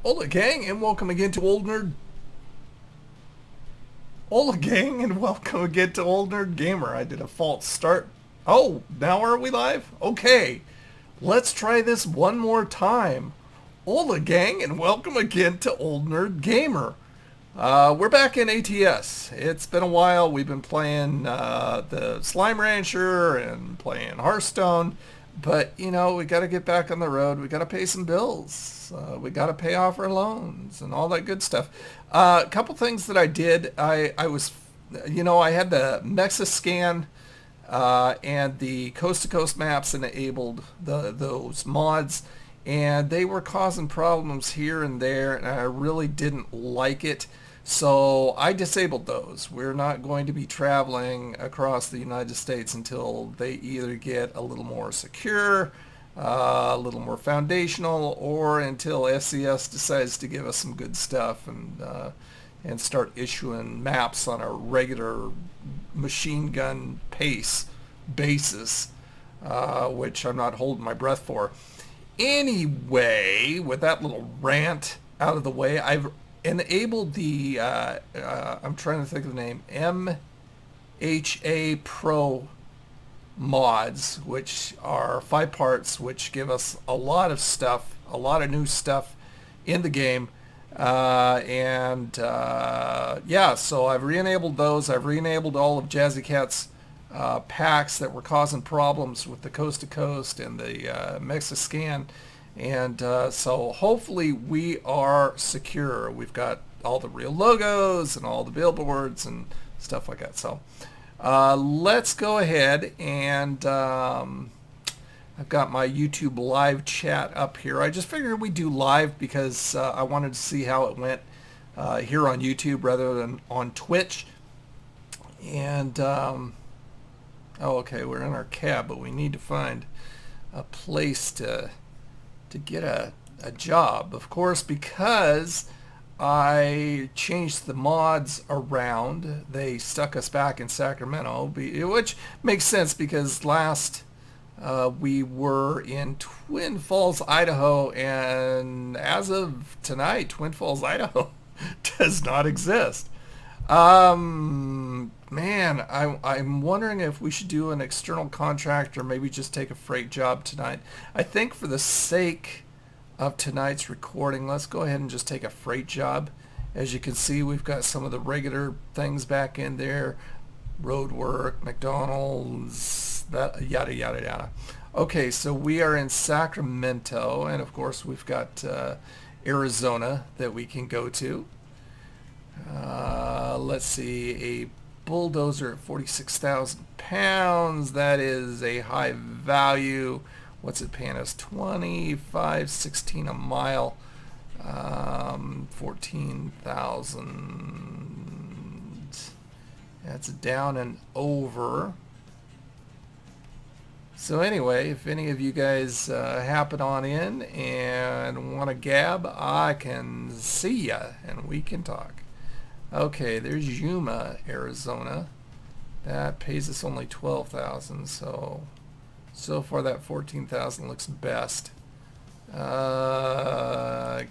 Hola gang and welcome again to Old Nerd. Hola gang and welcome again to Old Nerd Gamer. I did a false start. Oh, now are we live? Okay, let's try this one more time. Hola gang and welcome again to Old Nerd Gamer. We're back in ATS. It's been a while. We've been playing the Slime Rancher and playing Hearthstone. But, you know, we got to get back on the road. We got to pay some bills. We got to pay off our loans and all that good stuff. A couple things that I did. I was, you know, I had the Mexiscan and the Coast to Coast maps enabled those mods, and they were causing problems here and there, and I really didn't like it. So I disabled those. We're not going to be traveling across the United States until they either get a little more secure, a little more foundational, or until SCS decides to give us some good stuff and start issuing maps on a regular machine gun pace basis, which I'm not holding my breath for. Anyway, with that little rant out of the way, I've enabled the, I'm trying to think of the name, MHA Pro mods, which are 5 parts, which give us a lot of stuff, a lot of new stuff in the game. Yeah, so I've re-enabled those. I've re-enabled all of Jazzy Cat's packs that were causing problems with the Coast to Coast and the Mexiscan. And so hopefully we are secure. We've got all the real logos and all the billboards and stuff like that. So let's go ahead and I've got my YouTube live chat up here. I just figured we'd do live because I wanted to see how it went here on YouTube rather than on Twitch. And, oh, okay, we're in our cab, but we need to find a place to get a job, of course, because I changed the mods around. They stuck us back in Sacramento, which makes sense because last we were in Twin Falls, Idaho, and as of tonight, Twin Falls, Idaho does not exist. Man, I'm wondering if we should do an external contract or maybe just take a freight job tonight. I think for the sake of tonight's recording, let's go ahead and just take a freight job. As you can see, we've got some of the regular things back in there. Road work, McDonald's, that yada yada yada. Okay, so we are in Sacramento, and of course we've got Arizona that we can go to. Let's see, a bulldozer at 46,000 pounds. That is a high value. What's it paying us? 25.16 a mile. 14,000. That's down and over. So anyway, if any of you guys happen on in and want to gab, I can see ya and we can talk. Okay, there's Yuma, Arizona. That pays us only 12,000, so far that 14,000 looks best.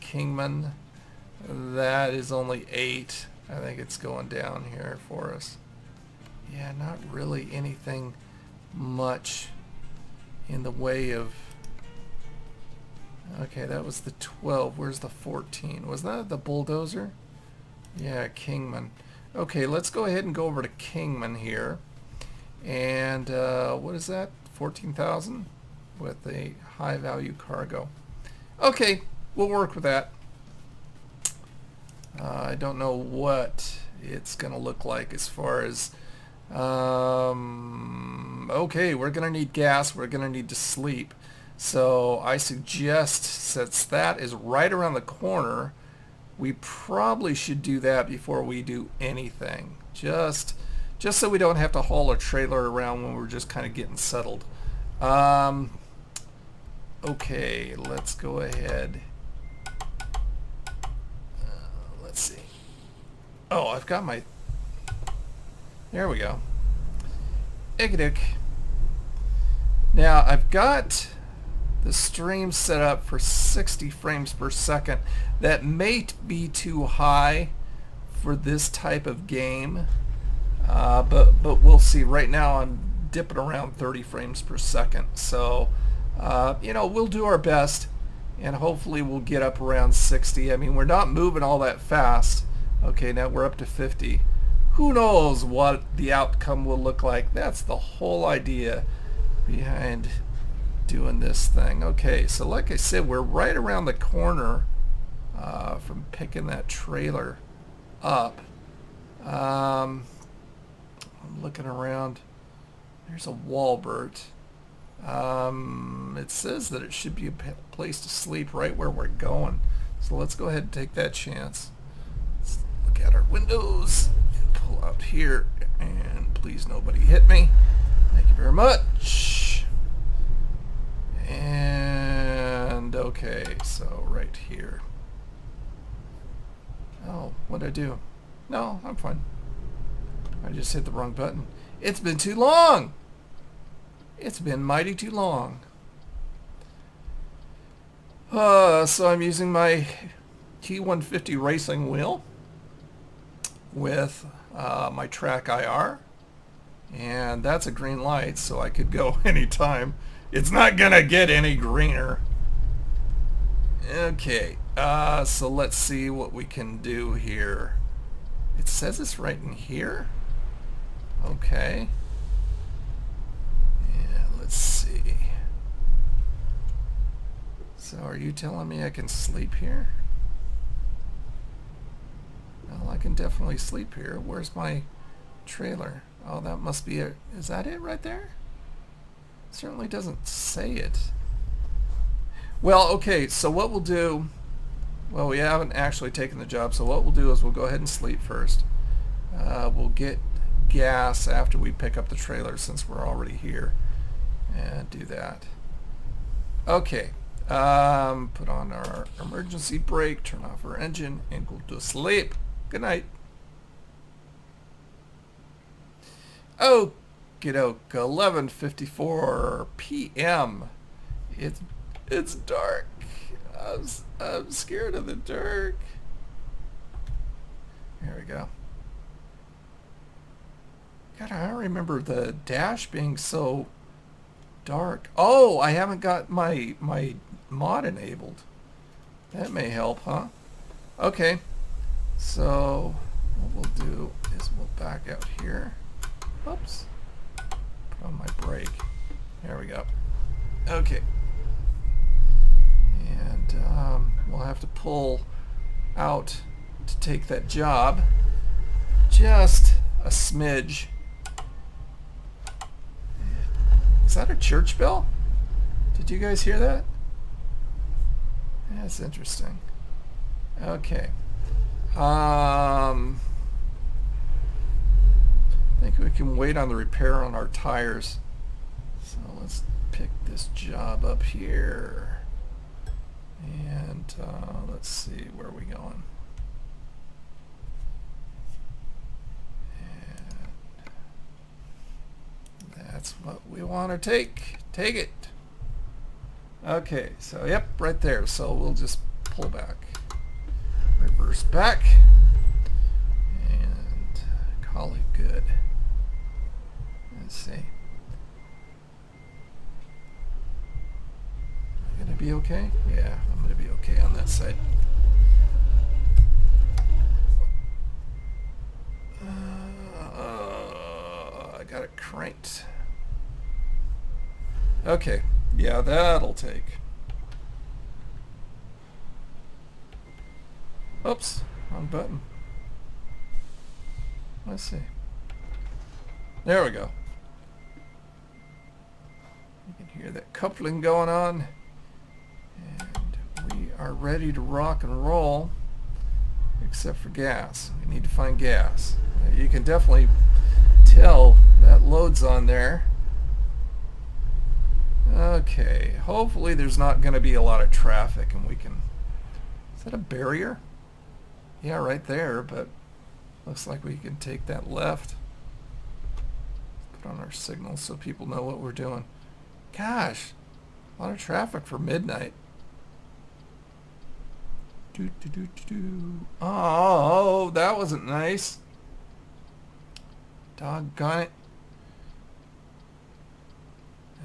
Kingman, that is only 8. I think it's going down here for us. Yeah, not really anything much in the way of... Okay, that was the 12. Where's the 14? Was that the bulldozer? Yeah, Kingman. Okay, let's go ahead and go over to Kingman here. And what is that? 14,000 with a high value cargo. Okay, we'll work with that. I don't know what it's going to look like as far as... okay, we're going to need gas. We're going to need to sleep. So I suggest, since that is right around the corner, we probably should do that before we do anything. Just so we don't have to haul a trailer around when we're just kind of getting settled. Okay, let's go ahead. Let's see. Oh, I've got my... There we go. Egadick. Now, I've got the stream set up for 60 frames per second. That may be too high for this type of game, but we'll see. Right now I'm dipping around 30 frames per second, so you know, we'll do our best, and hopefully we'll get up around 60. I mean, we're not moving all that fast. Okay, now we're up to 50. Who knows what the outcome will look like? That's the whole idea behind doing this thing. Okay, so like I said, we're right around the corner from picking that trailer up. I'm looking around. There's a Walbert. It says that it should be a place to sleep right where we're going. So let's go ahead and take that chance. Let's look at our windows and pull out here. And please nobody hit me. Thank you very much. And okay, so right here. Oh, what'd I do? No, I'm fine. I just hit the wrong button. It's been too long! It's been mighty too long. So I'm using my T150 racing wheel with my TrackIR, and that's a green light, so I could go anytime. It's not gonna get any greener. Okay, so let's see what we can do here. It says it's right in here. Okay. Yeah, let's see. So are you telling me I can sleep here? Well, I can definitely sleep here. Where's my trailer? Oh, that must be it. Is that it right there? It certainly doesn't say it. Well, okay, so what we'll do, well, we haven't actually taken the job, so what we'll do is we'll go ahead and sleep first. We'll get gas after we pick up the trailer since we're already here, and do that. Okay, put on our emergency brake, turn off our engine, and go to sleep. Good night. Okie doke, 11:54 p.m. It's dark. I'm scared of the dark. Here we go. God, I don't remember the dash being so dark. Oh, I haven't got my mod enabled. That may help, huh? Okay. So what we'll do is we'll back out here. Oops. Put on my brake. There we go. Okay. And we'll have to pull out to take that job. Just a smidge. Is that a church bell? Did you guys hear that? That's interesting. Okay. I think we can wait on the repair on our tires. So let's pick this job up here. And let's see, where are we going? And that's what we want to take. Take it. Okay, so yep, right there. So we'll just pull back. Reverse back. And call it good. Let's see. Gonna be okay? Yeah, I'm gonna be okay on that side. I got it cranked. Okay, yeah, that'll take. Oops, wrong button. Let's see. There we go. You can hear that coupling going on. And we are ready to rock and roll, except for gas. We need to find gas. You can definitely tell that load's on there. Okay, hopefully there's not going to be a lot of traffic and we can... Is that a barrier? Yeah, right there, but looks like we can take that left. Put on our signal so people know what we're doing. Gosh, A lot of traffic for midnight. Oh, that wasn't nice. Doggone it.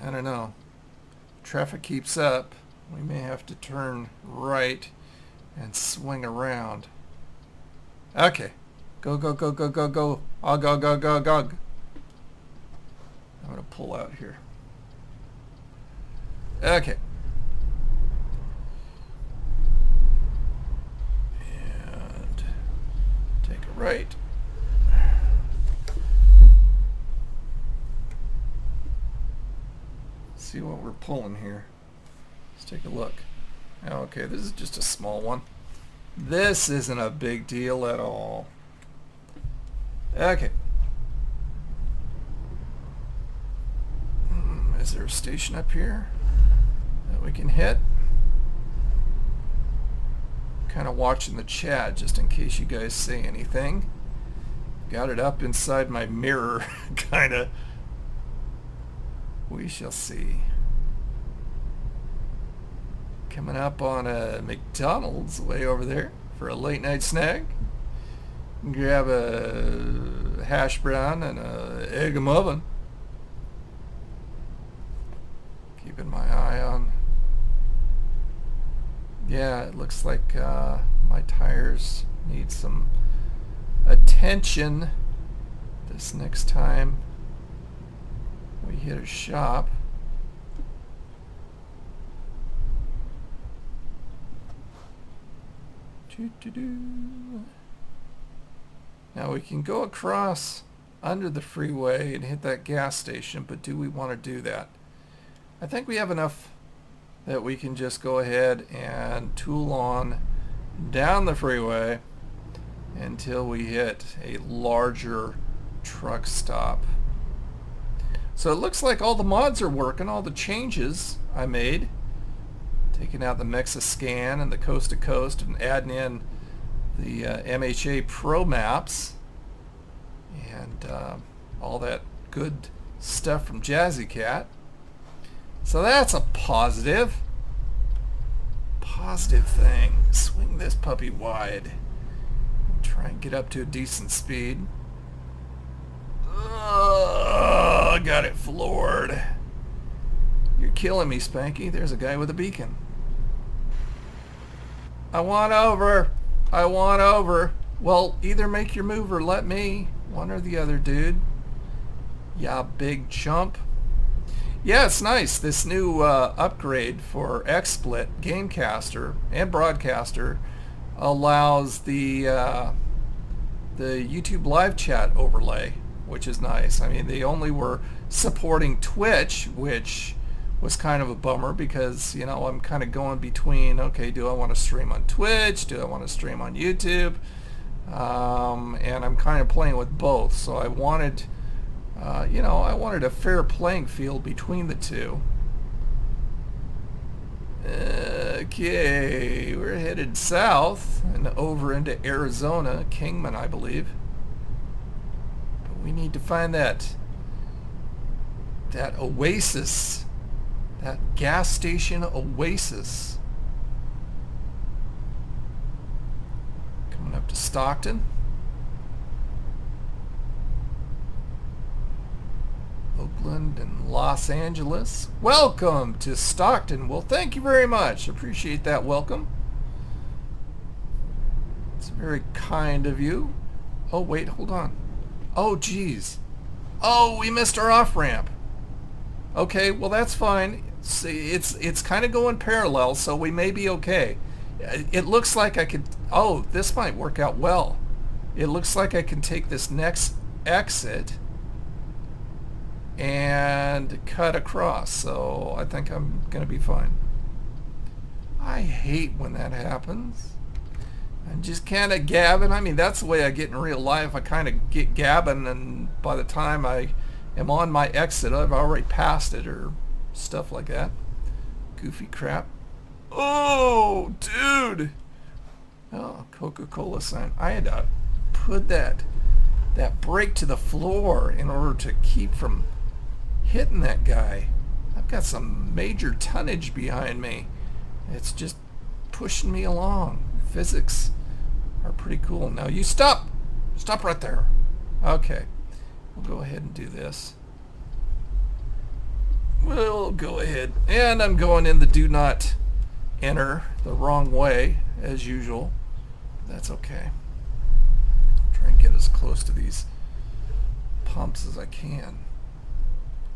I don't know. Traffic keeps up. We may have to turn right and swing around. Okay. Go, go, go, go, go, go. I'll go, go, go, go. I'm going to pull out here. Okay. And take a right. See what we're pulling here. Let's take a look. Okay, this is just a small one. This isn't a big deal at all. Okay. Is there a station up here that we can hit? Kind of watching the chat just in case you guys say anything. Got it up inside my mirror, kind of. We shall see. Coming up on a McDonald's way over there for a late night snack. Grab a hash brown and a egg muffin. Keeping my eye on. Yeah, it looks like my tires need some attention this next time we hit a shop. Now we can go across under the freeway and hit that gas station, but do we want to do that? I think we have enough that we can just go ahead and tool on down the freeway until we hit a larger truck stop. So it looks like all the mods are working, all the changes I made. Taking out the Mexiscan and the Coast to Coast and adding in the MHA Pro maps and all that good stuff from Jazzy Cat. So that's a positive thing. Swing this puppy wide. Try and get up to a decent speed. Oh, got it floored. You're killing me, Spanky. There's a guy with a beacon. I want over. I want over. Well, either make your move or let me. One or the other, dude. Yeah, big chump. Yeah, it's nice. This new upgrade for XSplit Gamecaster and Broadcaster allows the YouTube live chat overlay, which is nice. I mean, they only were supporting Twitch, which was kind of a bummer because, you know, I'm kind of going between, okay, do I want to stream on Twitch? Do I want to stream on YouTube? And I'm kind of playing with both. So I wanted, you know, I wanted a fair playing field between the two. Okay, we're headed south and over into Arizona, Kingman, I believe. But we need to find that oasis, that gas station oasis. Coming up to Stockton. Oakland and Los Angeles. Welcome to Stockton. Well, thank you very much. Appreciate that welcome. It's very kind of you. Oh, wait, hold on. Oh, geez. Oh, we missed our off-ramp. Okay, well, that's fine. See, it's kind of going parallel, so we may be okay. It looks like I could... Oh, this might work out well. It looks like I can take this next exit and cut across, so I think I'm gonna be fine. I hate when that happens. I'm just kind of gabbing. I mean, that's the way I get in real life. I kind of get gabbing, and by the time I am on my exit, I've already passed it or stuff like that. Goofy crap. Oh, dude. Oh, Coca-Cola sign. I had to put that brake to the floor in order to keep from hitting that guy. That I've got some major tonnage behind me. It's just pushing me along. Physics are pretty cool. Now you stop! Stop right there. Okay. We'll go ahead and do this. We'll go ahead. And I'm going in the do not enter the wrong way, as usual. That's okay. Try and get as close to these pumps as I can,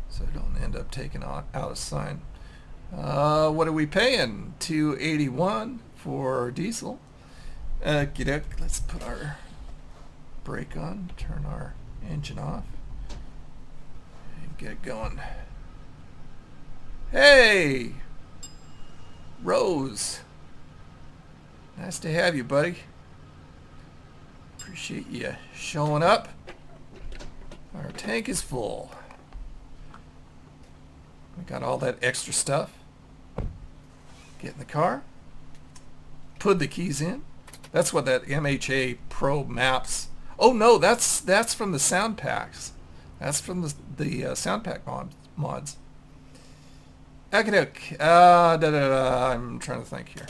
so I don't end up taking out of sign. What are we paying? $2.81 for diesel. Let's put our brake on, turn our engine off, and get going. Hey! Rose! Nice to have you, buddy. Appreciate you showing up. Our tank is full. We got all that extra stuff. Get in the car. Put the keys in. That's what that MHA Pro Maps. Oh no, that's from the sound packs. That's from the sound pack mods. Okey-doke. I'm trying to think here.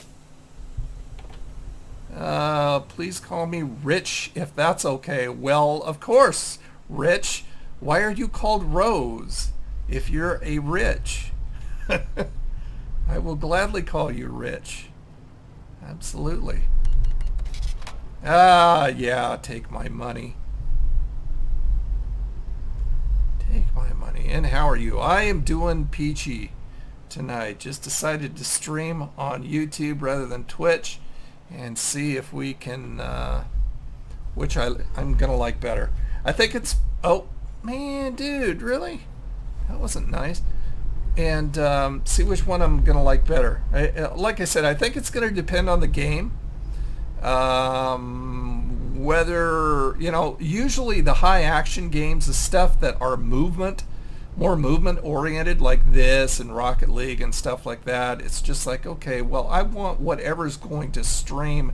Please call me Rich if that's okay. Well, of course, Rich. Why are you called Rose if you're a Rich? I will gladly call you Rich. Absolutely. Yeah, take my money. Take my money. And how are you? I am doing peachy tonight. Just decided to stream on YouTube rather than Twitch and see if we can, which I'm gonna like better. I think it's, oh man, dude, really? That wasn't nice. And see which one I'm gonna like better. Like I said, I think it's gonna depend on the game. Whether, you know, usually the high action games, the stuff that are more movement oriented, like this and Rocket League and stuff like that, it's just like, okay, well, I want whatever's going to stream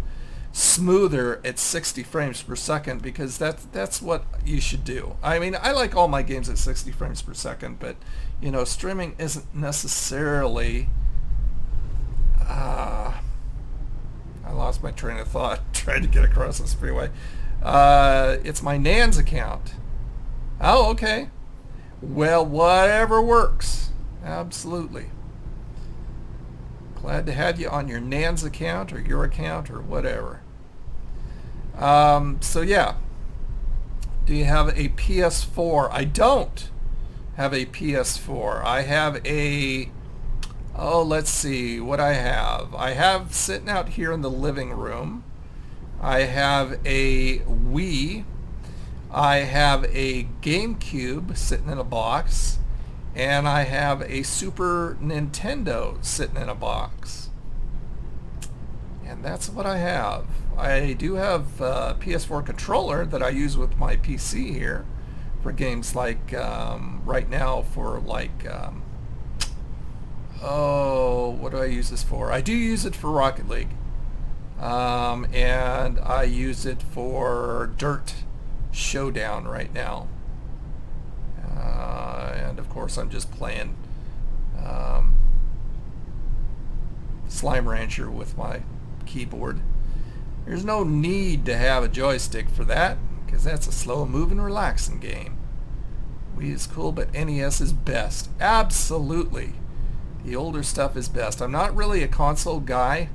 smoother at 60 frames per second, because that's what you should do. I mean, I like all my games at 60 frames per second, but you know, streaming isn't necessarily I lost my train of thought trying to get across this freeway. It's my Nan's account. Oh, okay. Well, whatever works. Absolutely. Glad to have you on your Nan's account or your account or whatever. So yeah. Do you have a PS4? I don't have a PS4. I have a... Oh, let's see what I have. I have sitting out here in the living room. I have a Wii. I have a GameCube sitting in a box. And I have a Super Nintendo sitting in a box. And that's what I have. I do have a PS4 controller that I use with my PC here for games like, right now for like... oh, what do I use this for? I do use it for Rocket League. And I use it for Dirt Showdown right now. And of course I'm just playing Slime Rancher with my keyboard. There's no need to have a joystick for that, because that's a slow moving, relaxing game. Wii is cool, but NES is best. Absolutely. The older stuff is best. I'm not really a console guy.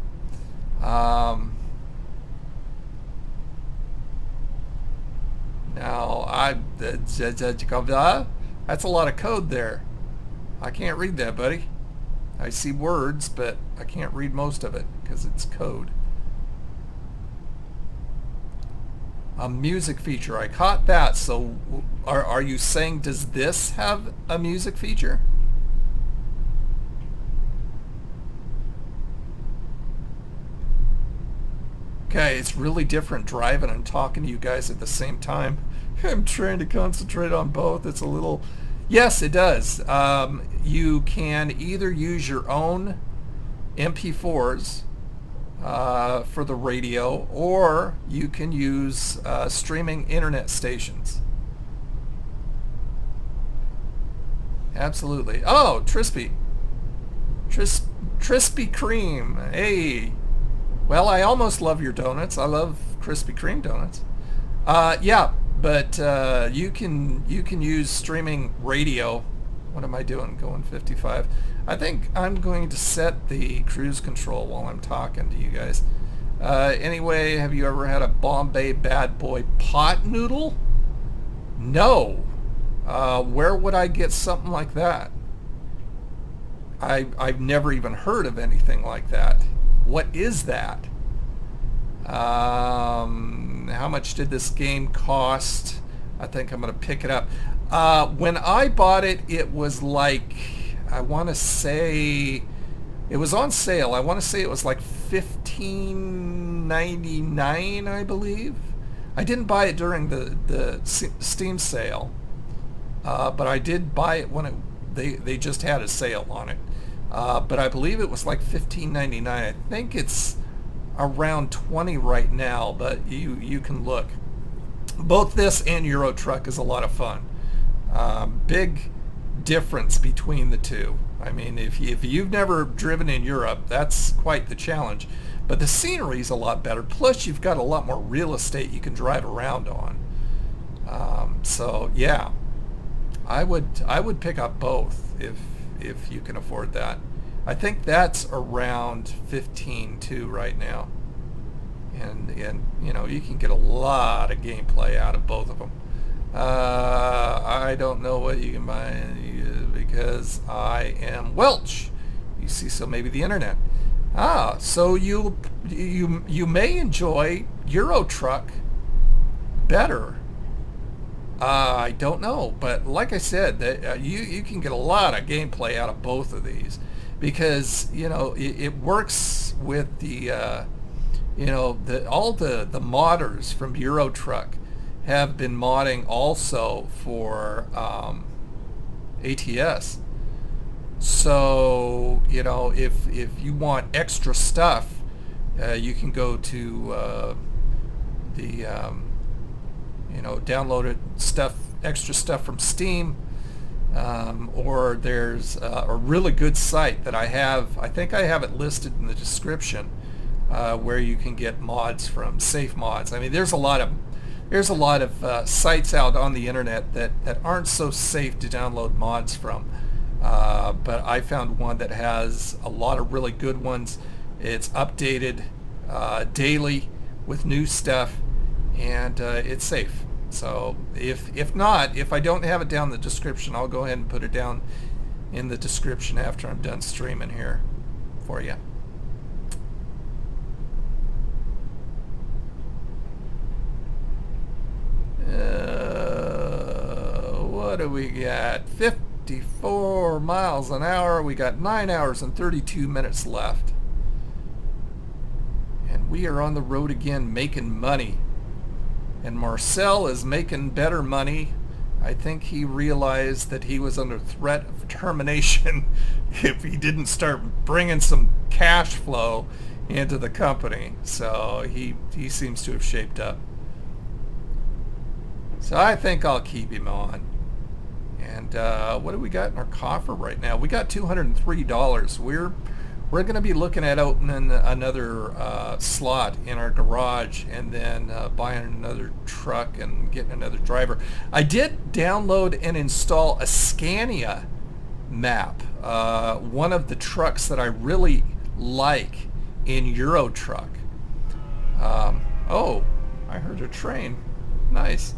Now, that's a lot of code there. I can't read that, buddy. I see words, but I can't read most of it because it's code. A music feature. I caught that. So, are you saying, does this have a music feature? Okay, it's really different driving and talking to you guys at the same time. I'm trying to concentrate on both. It's a little... Yes, it does. You can either use your own MP4s for the radio, or you can use streaming internet stations. Absolutely. Oh, Trispy. Krispy Kreme. Hey. Well, I almost love your donuts. I love Krispy Kreme donuts. Yeah, but you can use streaming radio. What am I doing? Going 55. I think I'm going to set the cruise control while I'm talking to you guys. Anyway, have you ever had a Bombay Bad Boy pot noodle? No. Where would I get something like that? I've never even heard of anything like that. What is that? How much did this game cost? I think I'm going to pick it up. When I bought it, it was like, I want to say, it was on sale. I want to say it was like $15.99, I believe. I didn't buy it during the Steam sale, but I did buy it when they just had a sale on it. But I believe it was like $15.99. I think it's around 20 right now, but you can look. Both this and Euro Truck is a lot of fun. Big difference between the two. I mean, if you've never driven in Europe, that's quite the challenge. But the scenery is a lot better. Plus, you've got a lot more real estate you can drive around on. So yeah, I would pick up both if you can afford that. I think that's around 15 too right now. And you know, you can get a lot of gameplay out of both of them. I don't know what you can buy because I am Welsh. You see, so maybe the internet. So you may enjoy Euro Truck better. I don't know, but like I said, that you can get a lot of gameplay out of both of these because you know it works with the all the modders from Euro Truck have been modding also for ATS. So you know if you want extra stuff, you can go to downloaded stuff, extra stuff from Steam, or there's a really good site that I think I have it listed in the description, where you can get mods from Safe Mods. I mean, there's a lot of sites out on the internet that aren't so safe to download mods from, but I found one that has a lot of really good ones. It's updated daily with new stuff, and it's safe. So if I don't have it down in the description, I'll go ahead and put it down in the description after I'm done streaming here for you. What do we got? 54 miles an hour. We got 9 hours and 32 minutes left. And we are on the road again making money. And Marcel is making better money. I think he realized that he was under threat of termination if he didn't start bringing some cash flow into the company. So he seems to have shaped up. So I think I'll keep him on. And what do we got in our coffer right now? We got $203. We're going to be looking at opening another slot in our garage and then buying another truck and getting another driver. I did download and install a Scania map, one of the trucks that I really like in Euro Truck. Oh, I heard a train. Nice.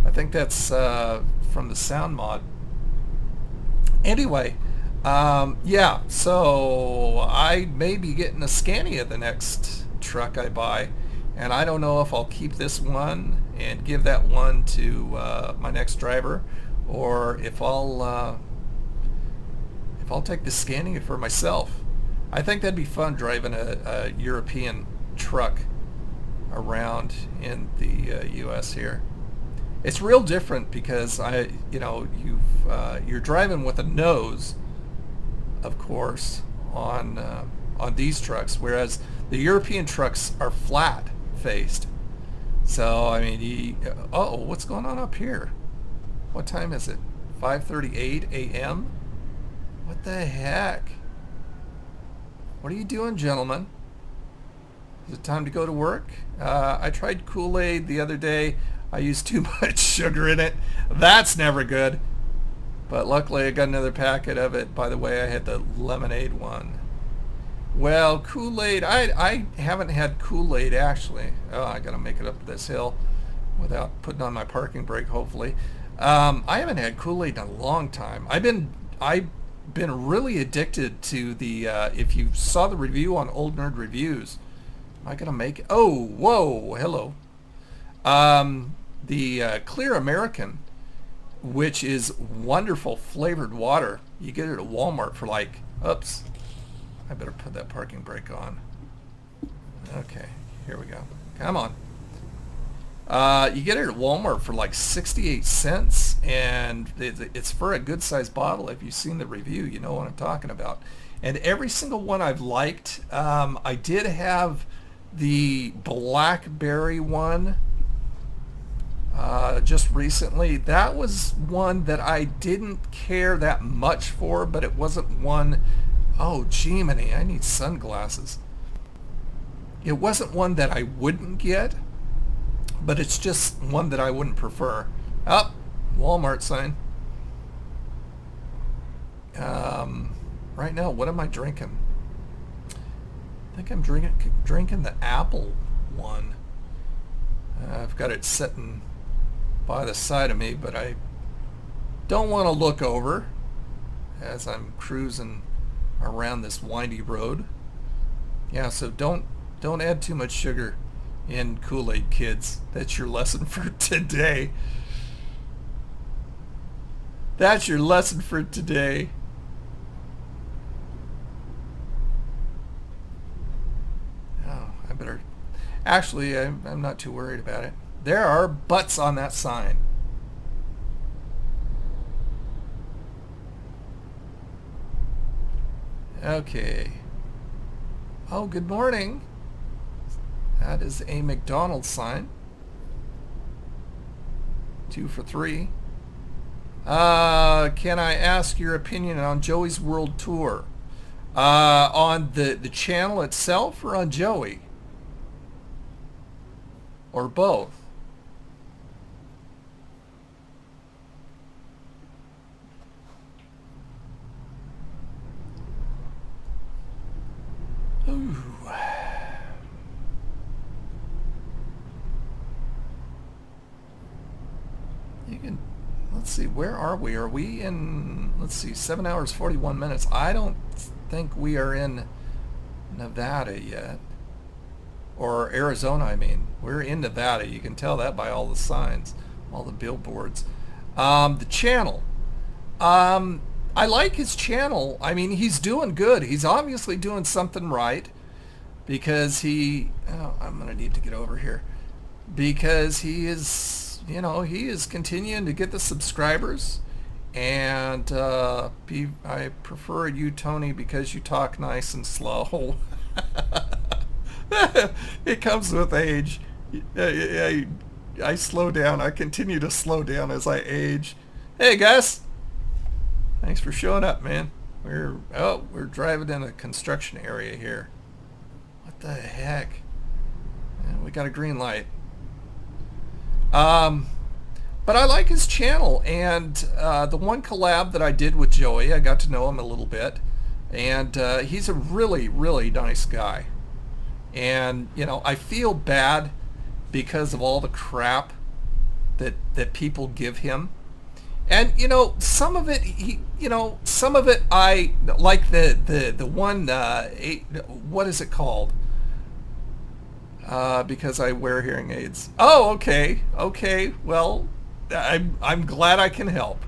I think that's from the sound mod. Anyway, yeah, so I may be getting a Scania the next truck I buy, and I don't know if I'll keep this one and give that one to my next driver, or if I'll take the Scania for myself. I think that'd be fun driving a European truck around in the U.S. here. It's real different because you're driving with a nose, of course, on these trucks, whereas the European trucks are flat faced. So I mean, what's going on up here? What time is it? 5:38 a.m. What the heck? What are you doing, gentlemen? Is it time to go to work? I tried Kool-Aid the other day. I used too much sugar in it. That's never good. But luckily I got another packet of it. By the way, I had the lemonade one. Well, Kool-Aid, I haven't had Kool-Aid actually. Oh, I gotta make it up this hill without putting on my parking brake, hopefully. I haven't had Kool-Aid in a long time. I've been really addicted to the, if you saw the review on Old Nerd Reviews, am I gonna make it? Oh, whoa, hello. The Clear American, which is wonderful flavored water. You get it at Walmart for like, oops, I better put that parking brake on. Okay, here we go. Come on. You get it at Walmart for like 68 cents, and it's for a good sized bottle. If you've seen the review, you know what I'm talking about. And every single one I've liked. I did have the blackberry one just recently. That was one that I didn't care that much for, but it wasn't one... Oh, Jiminy, I need sunglasses. It wasn't one that I wouldn't get, but it's just one that I wouldn't prefer. Oh, Walmart sign. Right now, what am I drinking? I think I'm drinking the apple one. I've got it sitting by the side of me, but I don't want to look over as I'm cruising around this windy road. Yeah, so don't add too much sugar in Kool-Aid, kids. That's your lesson for today. That's your lesson for today. Oh, I better... Actually, I'm not too worried about it. There are butts on that sign. Okay. Oh, good morning. That is a McDonald's sign. 2 for $3. Can I ask your opinion on Joey's World Tour? On the channel itself or on Joey? Or both? Ooh. You can, let's see, where are we? Are we in, let's see, 7 hours 41 minutes. I don't think we are in Nevada yet. Or Arizona, I mean. We're in Nevada. You can tell that by all the signs, all the billboards. The channel. I like his channel. I mean, he's doing good. He's obviously doing something right because he... Oh, I'm going to need to get over here. Because he is, you know, he is continuing to get the subscribers. And I prefer you, Tony, because you talk nice and slow. It comes with age. I slow down. I continue to slow down as I age. Hey, Gus. Thanks for showing up, man. We're driving in a construction area here. What the heck? Yeah, we got a green light. But I like his channel, and the one collab that I did with Joey, I got to know him a little bit, and he's a really, really nice guy. And, you know, I feel bad because of all the crap that people give him. And, you know, some of it, some of it I like the one, what is it called? Because I wear hearing aids. Oh, okay. Okay. Well, I'm glad I can help.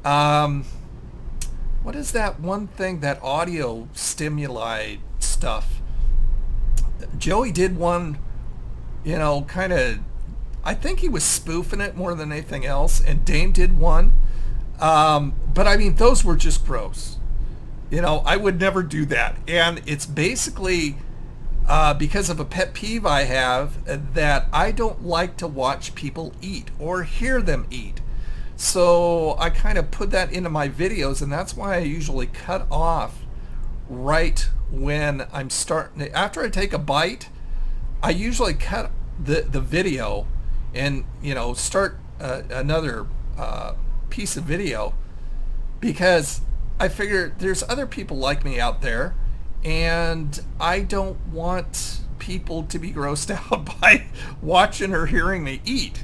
What is that one thing, that audio stimuli stuff? Joey did one, you know, kind of, I think he was spoofing it more than anything else, and Dame did one. But I mean, those were just gross. You know, I would never do that. And it's basically because of a pet peeve I have, that I don't like to watch people eat or hear them eat. So I kind of put that into my videos, and that's why I usually cut off right when I'm starting. After I take a bite, I usually cut the video and, you know, start another piece of video, because I figure there's other people like me out there, and I don't want people to be grossed out by watching or hearing me eat.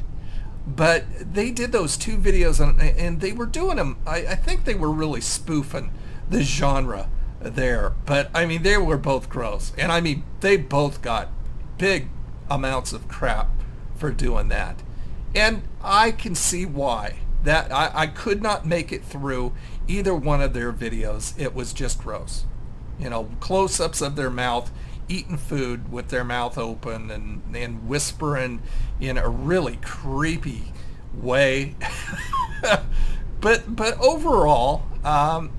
But they did those two videos, and they were doing them. I think they were really spoofing the genre there. But I mean, they were both gross, and I mean, they both got big amounts of crap for doing that. And I can see why. That I could not make it through either one of their videos. It was just gross. You know, close-ups of their mouth, eating food with their mouth open, and whispering in a really creepy way. but overall,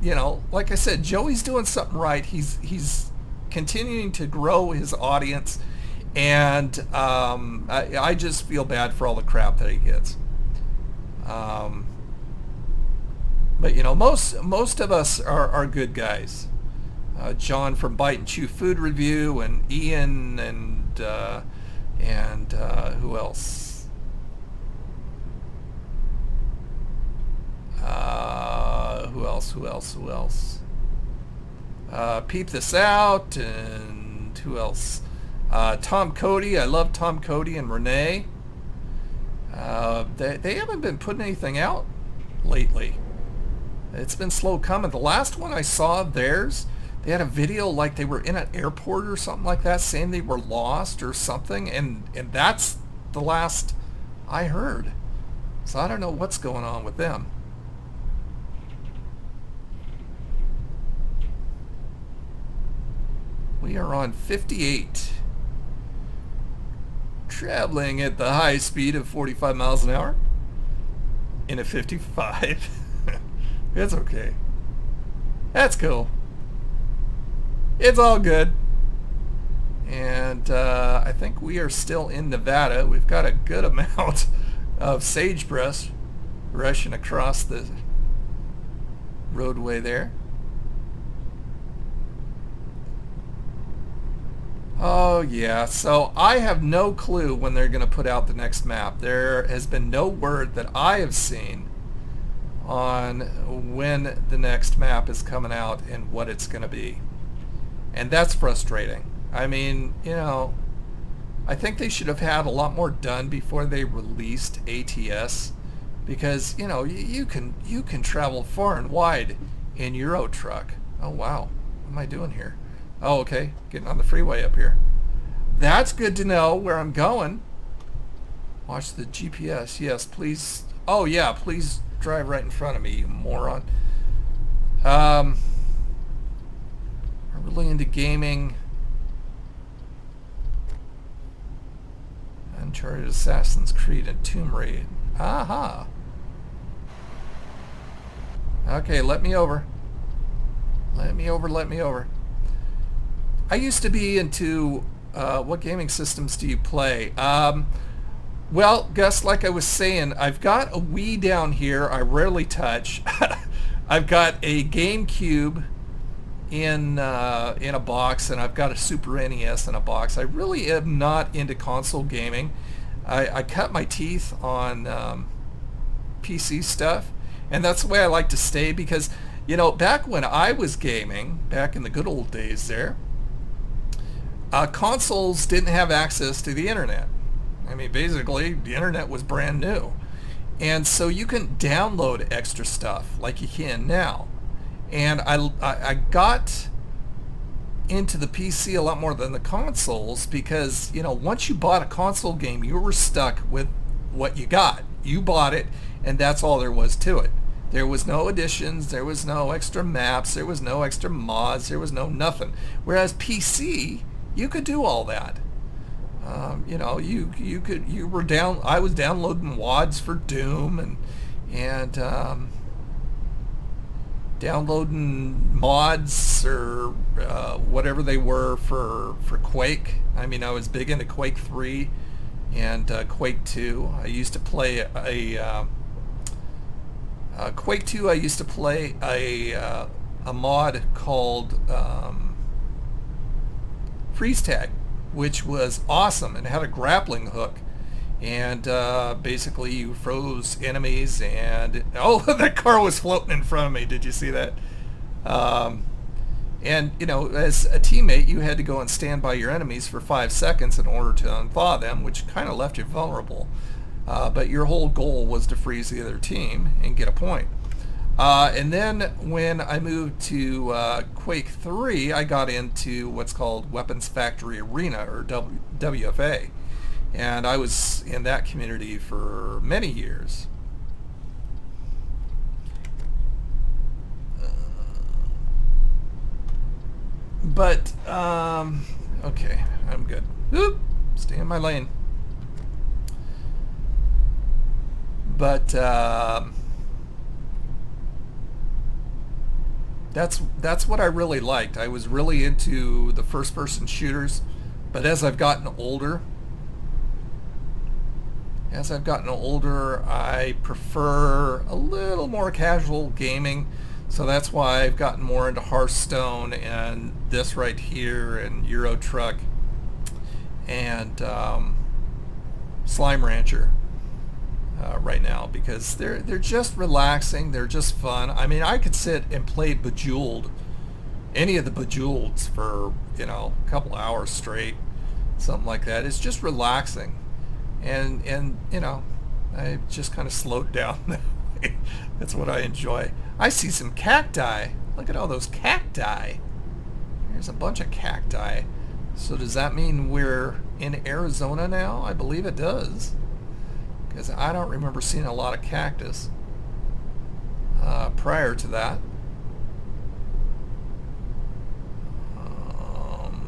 you know, like I said, Joey's doing something right. He's continuing to grow his audience, and I just feel bad for all the crap that he gets. But you know, most of us are good guys. John from Bite and Chew Food Review, and Ian, and who else? Who else? Peep This Out, and who else? Tom Cody. I love Tom Cody and Renee. They haven't been putting anything out lately. It's been slow coming. The last one I saw theirs, they had a video like they were in an airport or something like that, saying they were lost or something, and that's the last I heard. So I don't know what's going on with them. We are on 58. Traveling at the high speed of 45 miles an hour in a 55. It's okay. That's cool. It's all good. And I think we are still in Nevada. We've got a good amount of sagebrush rushing across the roadway there. Oh yeah, so I have no clue when they're going to put out the next map. There has been no word that I have seen on when the next map is coming out and what it's going to be. And that's frustrating. I mean, you know, I think they should have had a lot more done before they released ATS, because, you know, you can travel far and wide in Euro Truck. Oh wow, what am I doing here? Oh, okay, getting on the freeway up here. That's good to know where I'm going. Watch the GPS. Yes, please. Oh yeah, please drive right in front of me, you moron. I'm really into gaming. Uncharted, Assassin's Creed, and Tomb Raider. Aha. Okay, let me over. Let me over. I used to be into, what gaming systems do you play? Well, Gus, like I was saying, I've got a Wii down here I rarely touch. I've got a GameCube in a box, and I've got a Super NES in a box. I really am not into console gaming. I cut my teeth on PC stuff, and that's the way I like to stay, because, you know, back when I was gaming, back in the good old days there, consoles didn't have access to the internet. I mean, basically, the internet was brand new. And so you can download extra stuff like you can now. And I got into the PC a lot more than the consoles, because, you know, once you bought a console game, you were stuck with what you got. You bought it, and that's all there was to it. There was no additions, there was no extra maps, there was no extra mods, there was no nothing. Whereas PC, you could do all that. You know, I was downloading WADs for Doom, and downloading mods or whatever they were for Quake. I mean, I was big into Quake 3 and Quake 2. I used to play Quake 2. I used to play a a mod called Freeze Tag, which was awesome and had a grappling hook. And basically you froze enemies and... Oh, that car was floating in front of me. Did you see that? And, you know, as a teammate, you had to go and stand by your enemies for 5 seconds in order to unthaw them, which kind of left you vulnerable. But your whole goal was to freeze the other team and get a point. And then when I moved to Quake 3, I got into what's called Weapons Factory Arena, or WFA. And I was in that community for many years. But, okay, I'm good. Oop, stay in my lane. But, that's what I really liked. I was really into the first-person shooters, but as I've gotten older, I prefer a little more casual gaming. So that's why I've gotten more into Hearthstone and this right here and Euro Truck and Slime Rancher right now, because they're just relaxing. They're just fun. I mean, I could sit and play Bejeweled, any of the Bejeweleds, for, you know, a couple hours straight, something like that. It's just relaxing, and you know, I just kind of slowed down that way. That's what I enjoy. I see some cacti. Look at all those cacti. There's a bunch of cacti. So does that mean we're in Arizona now? I believe it does, because I don't remember seeing a lot of cactus prior to that.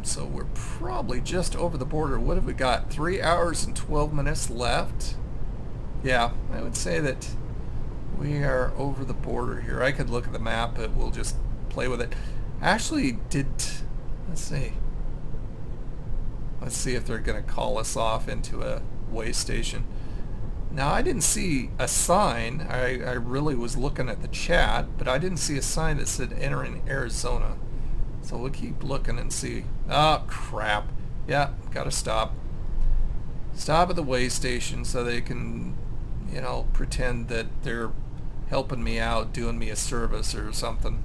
So we're probably just over the border. What have we got? 3 hours and 12 minutes left. Yeah, I would say that we are over the border here. I could look at the map, but we'll just play with it. Actually, let's see. Let's see if they're going to call us off into a way station. Now, I didn't see a sign. I really was looking at the chat, but I didn't see a sign that said entering Arizona. So we'll keep looking and see. Oh, crap. Yeah, gotta stop. Stop at the way station so they can, you know, pretend that they're helping me out, doing me a service or something.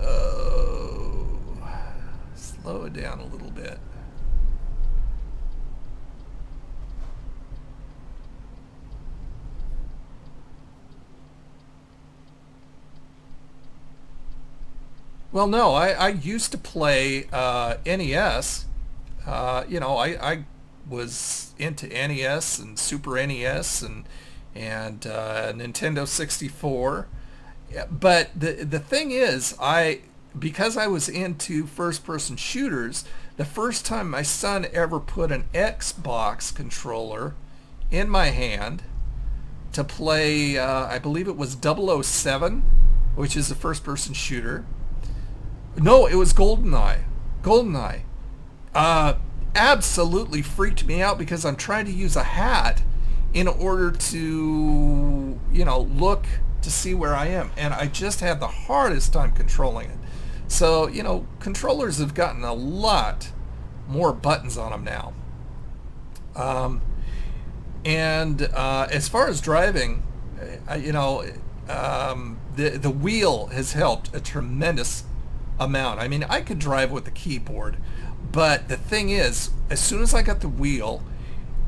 Oh, slow it down a little bit. Well, no, I used to play NES. You know, I was into NES and Super NES and Nintendo 64. Yeah, but the thing is, because I was into first-person shooters, the first time my son ever put an Xbox controller in my hand to play, I believe it was 007, which is a first-person shooter. No, it was GoldenEye. GoldenEye. Absolutely freaked me out because I'm trying to use a hat in order to, you know, look to see where I am. And I just had the hardest time controlling it. So, you know, controllers have gotten a lot more buttons on them now. As far as driving, you know, the wheel has helped a tremendous amount. I mean, I could drive with the keyboard, but the thing is, as soon as I got the wheel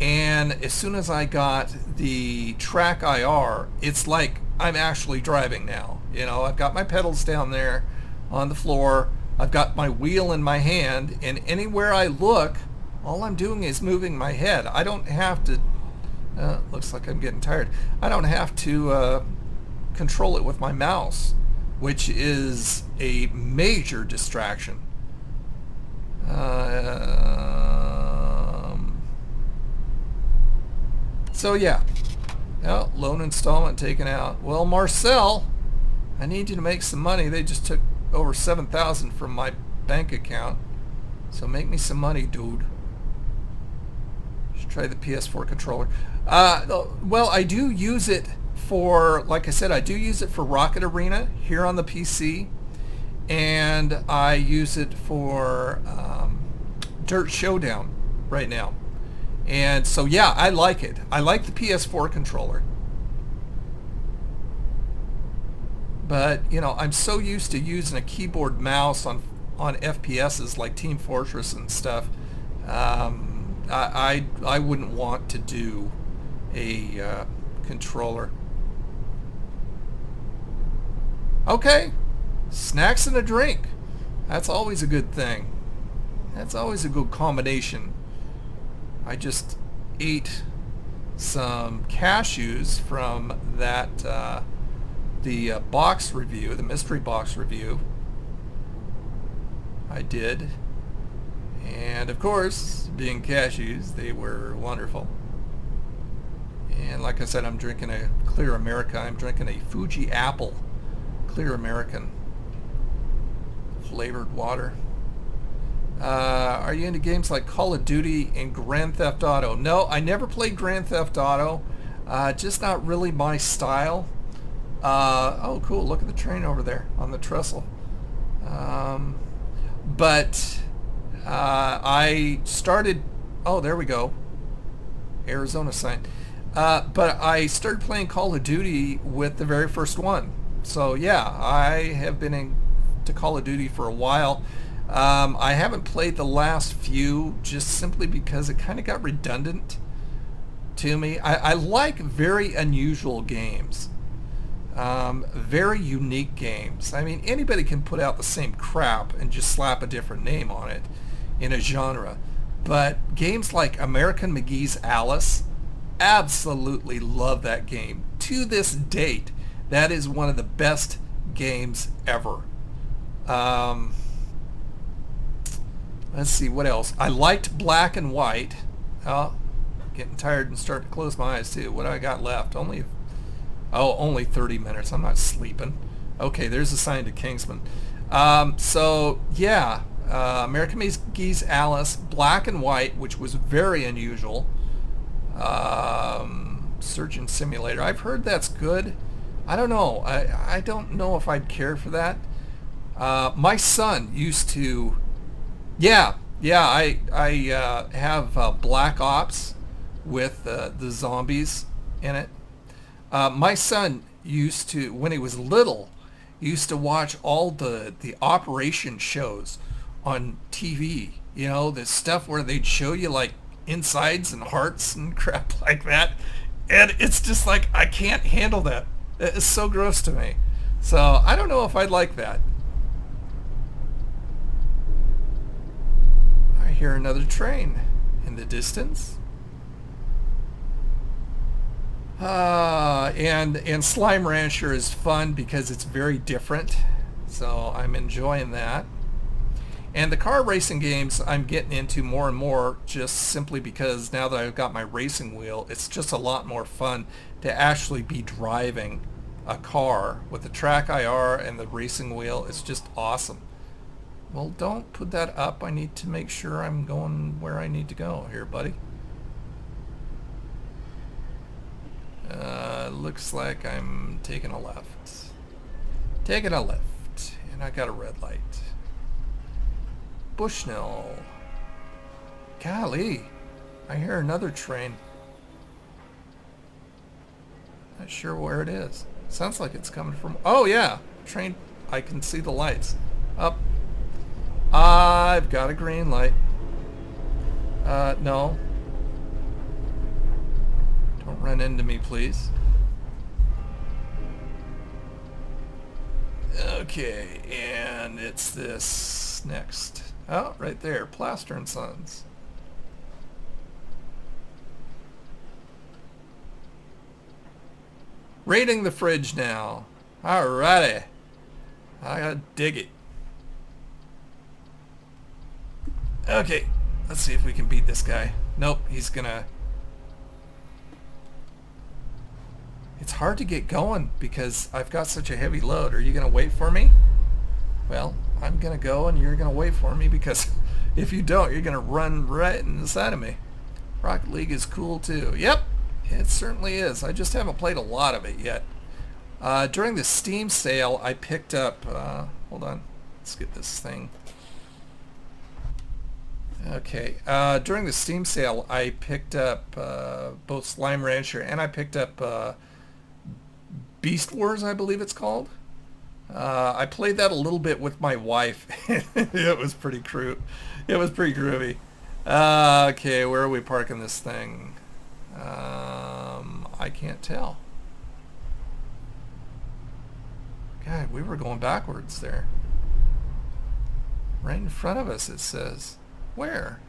and as soon as I got the TrackIR, it's like I'm actually driving now. You know, I've got my pedals down there on the floor, I've got my wheel in my hand, and anywhere I look, all I'm doing is moving my head. I don't have to, looks like I'm getting tired, I don't have to control it with my mouse, which is a major distraction. So yeah, well, loan installment taken out. Well, Marcel, I need you to make some money. They just took over $7,000 from my bank account, so make me some money, dude. Should try the PS4 controller. Well, I do use it for, like I said, I do use it for Rocket Arena here on the PC, and I use it for Dirt Showdown right now. And so yeah, I like it. I like the PS4 controller. But, you know, I'm so used to using a keyboard mouse on FPSs like Team Fortress and stuff. I wouldn't want to do a controller. Okay, snacks and a drink. That's always a good thing. That's always a good combination. I just ate some cashews from that the box review, the mystery box review I did. And of course, being cashews, they were wonderful. And like I said, I'm drinking a Clear America. I'm drinking a Fuji Apple Clear American flavored water. Are you into games like Call of Duty and Grand Theft Auto? No, I never played Grand Theft Auto. Just not really my style. Oh, cool. Look at the train over there on the trestle. But I started... Oh, there we go. Arizona sign. But I started playing Call of Duty with the very first one. So, yeah, I have been into Call of Duty for a while. I haven't played the last few just simply because it kind of got redundant to me. I like very unusual games. Very unique games. I mean, anybody can put out the same crap and just slap a different name on it in a genre. But games like American McGee's Alice, absolutely love that game. To this date, that is one of the best games ever. Let's see, what else? I liked Black and White. Oh, getting tired and starting to close my eyes too. What do I got left? Only 30 minutes. I'm not sleeping. Okay, there's a sign to Kingsman. So, yeah, American McGee's Alice, Black and White, which was very unusual. Surgeon Simulator. I've heard that's good. I don't know. I don't know if I'd care for that. My son used to... Yeah, I have Black Ops with the zombies in it. My son used to, when he was little, used to watch all the operation shows on TV. You know, the stuff where they'd show you like insides and hearts and crap like that. And it's just like, I can't handle that. It's so gross to me. So I don't know if I'd like that. I hear another train in the distance. And Slime Rancher is fun because it's very different, so I'm enjoying that. And the car racing games I'm getting into more and more just simply because now that I've got my racing wheel, it's just a lot more fun to actually be driving a car with the TrackIR and the racing wheel. It's just awesome. Well, don't put that up. I need to make sure I'm going where I need to go here, buddy. Looks like I'm taking a left. Taking a left. And I got a red light. Bushnell. Golly. I hear another train. Not sure where it is. Sounds like it's coming from... Oh, yeah. Train. I can see the lights. Up. I've got a green light. No. Don't run into me, please. Okay, and it's this next. Oh, right there. Plaster and Sons. Raiding the fridge now. Alrighty. I gotta dig it. Okay, let's see if we can beat this guy. Nope, he's gonna... It's hard to get going because I've got such a heavy load. Are you gonna wait for me? Well, I'm gonna go and you're gonna wait for me because if you don't, you're gonna run right inside of me. Rocket League is cool too. Yep, It certainly is. I just haven't played a lot of it yet. During the Steam sale, I picked up... hold on. Let's get this thing. Okay. During the Steam sale, I picked up both Slime Rancher and I picked up Beast Wars, I believe it's called. I played that a little bit with my wife. It was pretty It was pretty groovy. Okay, where are we parking this thing? I can't tell. God, we were going backwards there. Right in front of us, it says. Where?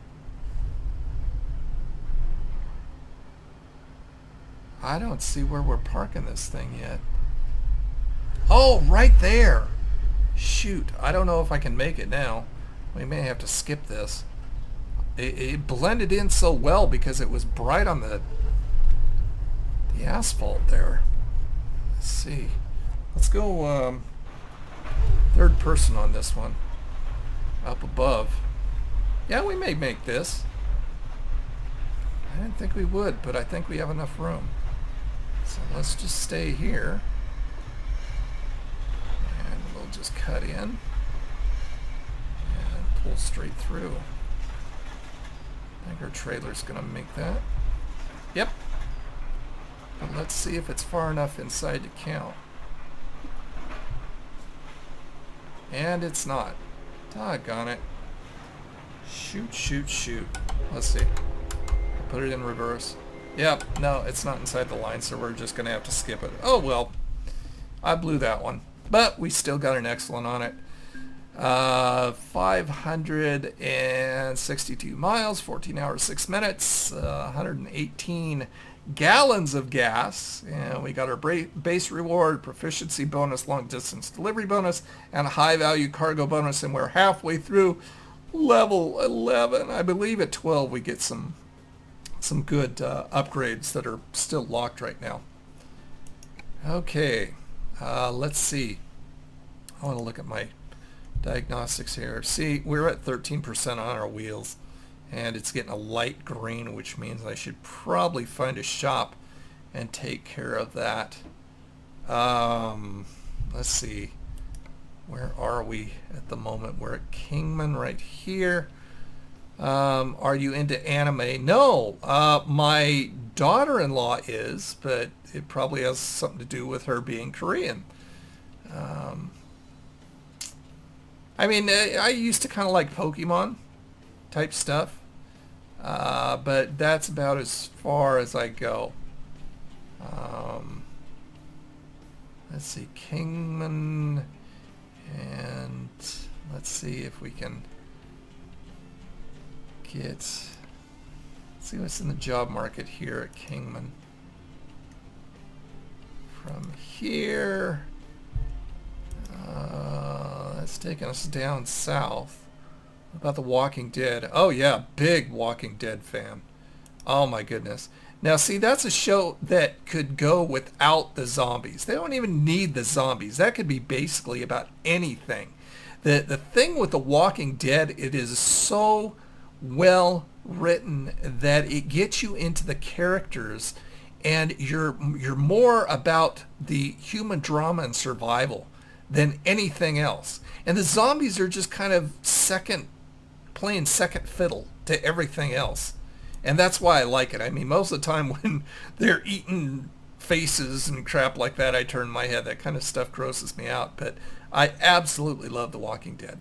I don't see where we're parking this thing yet. Oh, right there. Shoot, I don't know if I can make it now. We may have to skip this. It blended in so well because it was bright on the asphalt there. Let's see. Let's go third person on this one. Up above. Yeah, we may make this. I didn't think we would, but I think we have enough room. So let's just stay here. And we'll just cut in. And pull straight through. I think our trailer's going to make that. Yep. But let's see if it's far enough inside to count. And it's not. Doggone it. Shoot, shoot, shoot. Let's see. Put it in reverse. Yep, no, it's not inside the line, so we're just going to have to skip it. Oh, well. I blew that one. But we still got an excellent on it. 562 miles, 14 hours, 6 minutes, 118 gallons of gas, and we got our base reward, proficiency bonus, long distance delivery bonus, and a high value cargo bonus, and we're halfway through level 11. I believe at 12 we get some good upgrades that are still locked right now. Okay, let's see. I want to look at my diagnostics here. See, we're at 13% on our wheels, and it's getting a light green, which means I should probably find a shop and take care of that. Let's see. Where are we at the moment? We're at Kingman right here. Are you into anime? No. My daughter-in-law is, but it probably has something to do with her being Korean. I mean, I used to kind of like Pokemon type stuff, but that's about as far as I go. Let's see, Kingman, and let's see if we can let's see what's in the job market here at Kingman. From here, that's taking us down south. What about The Walking Dead? Oh yeah, big Walking Dead fan. Oh my goodness. Now see, that's a show that could go without the zombies. They don't even need the zombies. That could be basically about anything. The thing with The Walking Dead, it is so well written that it gets you into the characters, and you're more about the human drama and survival than anything else. And the zombies are just kind of playing second fiddle to everything else. And that's why I like it. I mean, most of the time when they're eating faces and crap like that, I turn my head. That kind of stuff grosses me out. But I absolutely love The Walking Dead.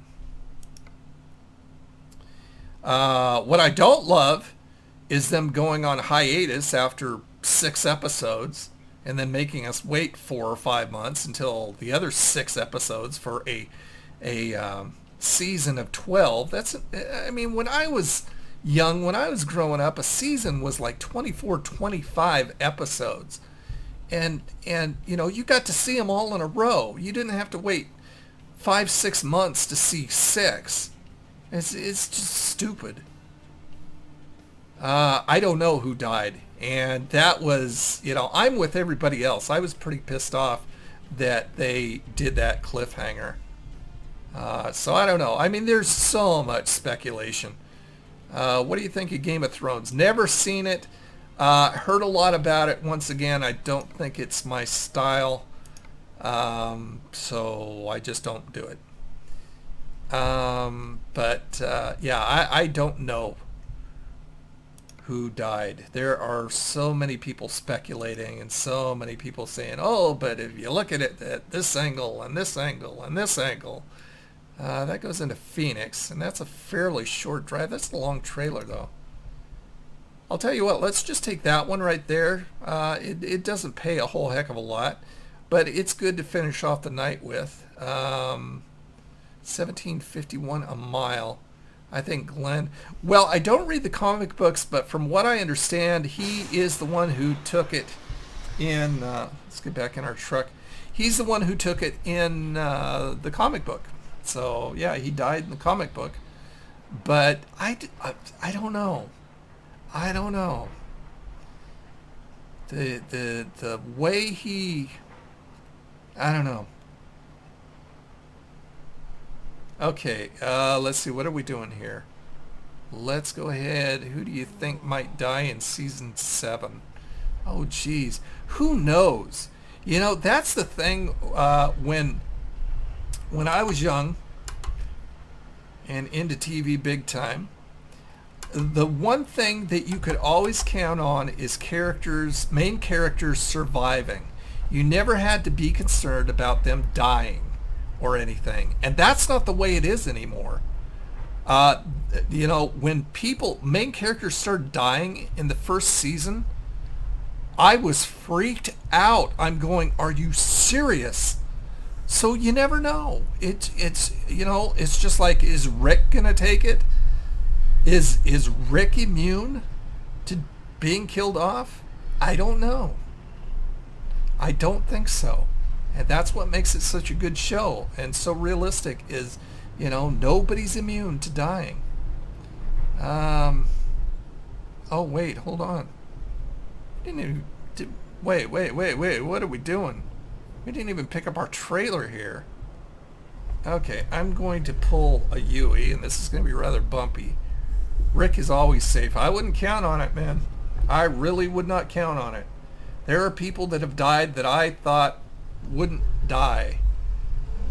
What I don't love is them going on hiatus after 6 episodes and then making us wait 4 or 5 months until the other 6 episodes for a season of 12. I mean, when I was young, when I was growing up, a season was like 24, 25 episodes. And you know, you got to see them all in a row. You didn't have to wait 5, 6 months to see 6. It's just stupid. I don't know who died. And that was, you know, I'm with everybody else. I was pretty pissed off that they did that cliffhanger. So I don't know. I mean, there's so much speculation. What do you think of Game of Thrones? Never seen it. Heard a lot about it. Once again, I don't think it's my style, so I just don't do it. Yeah, I don't know who died. There are so many people speculating and so many people saying, oh, but if you look at it at this angle and this angle and this angle, that goes into Phoenix, and that's a fairly short drive. That's a long trailer, though. I'll tell you what, let's just take that one right there. It doesn't pay a whole heck of a lot, but it's good to finish off the night with. 1751 a mile. I think Glenn... Well, I don't read the comic books, but from what I understand, he is the one who took it in... let's get back in our truck. He's the one who took it in the comic book. So, yeah, he died in the comic book. But I don't know. I don't know. The way he... I don't know. Okay, let's see. What are we doing here? Let's go ahead. Who do you think might die in season 7? Oh, geez. Who knows? You know, that's the thing. When I was young and into TV big time, the one thing that you could always count on is main characters surviving. You never had to be concerned about them dying or anything. And that's not the way it is anymore. You know, when main characters started dying in the first season, I was freaked out. I'm going, are you serious? So you never know. It's you know, it's just like, is Rick gonna take it? Is Rick immune to being killed off? I don't know. I don't think so. And that's what makes it such a good show and so realistic is, you know, nobody's immune to dying. Oh, wait, hold on. Wait, what are we doing? We didn't even pick up our trailer here. Okay, I'm going to pull a Yui, and this is going to be rather bumpy. Rick is always safe. I wouldn't count on it, man. I really would not count on it. There are people that have died that I thought wouldn't die.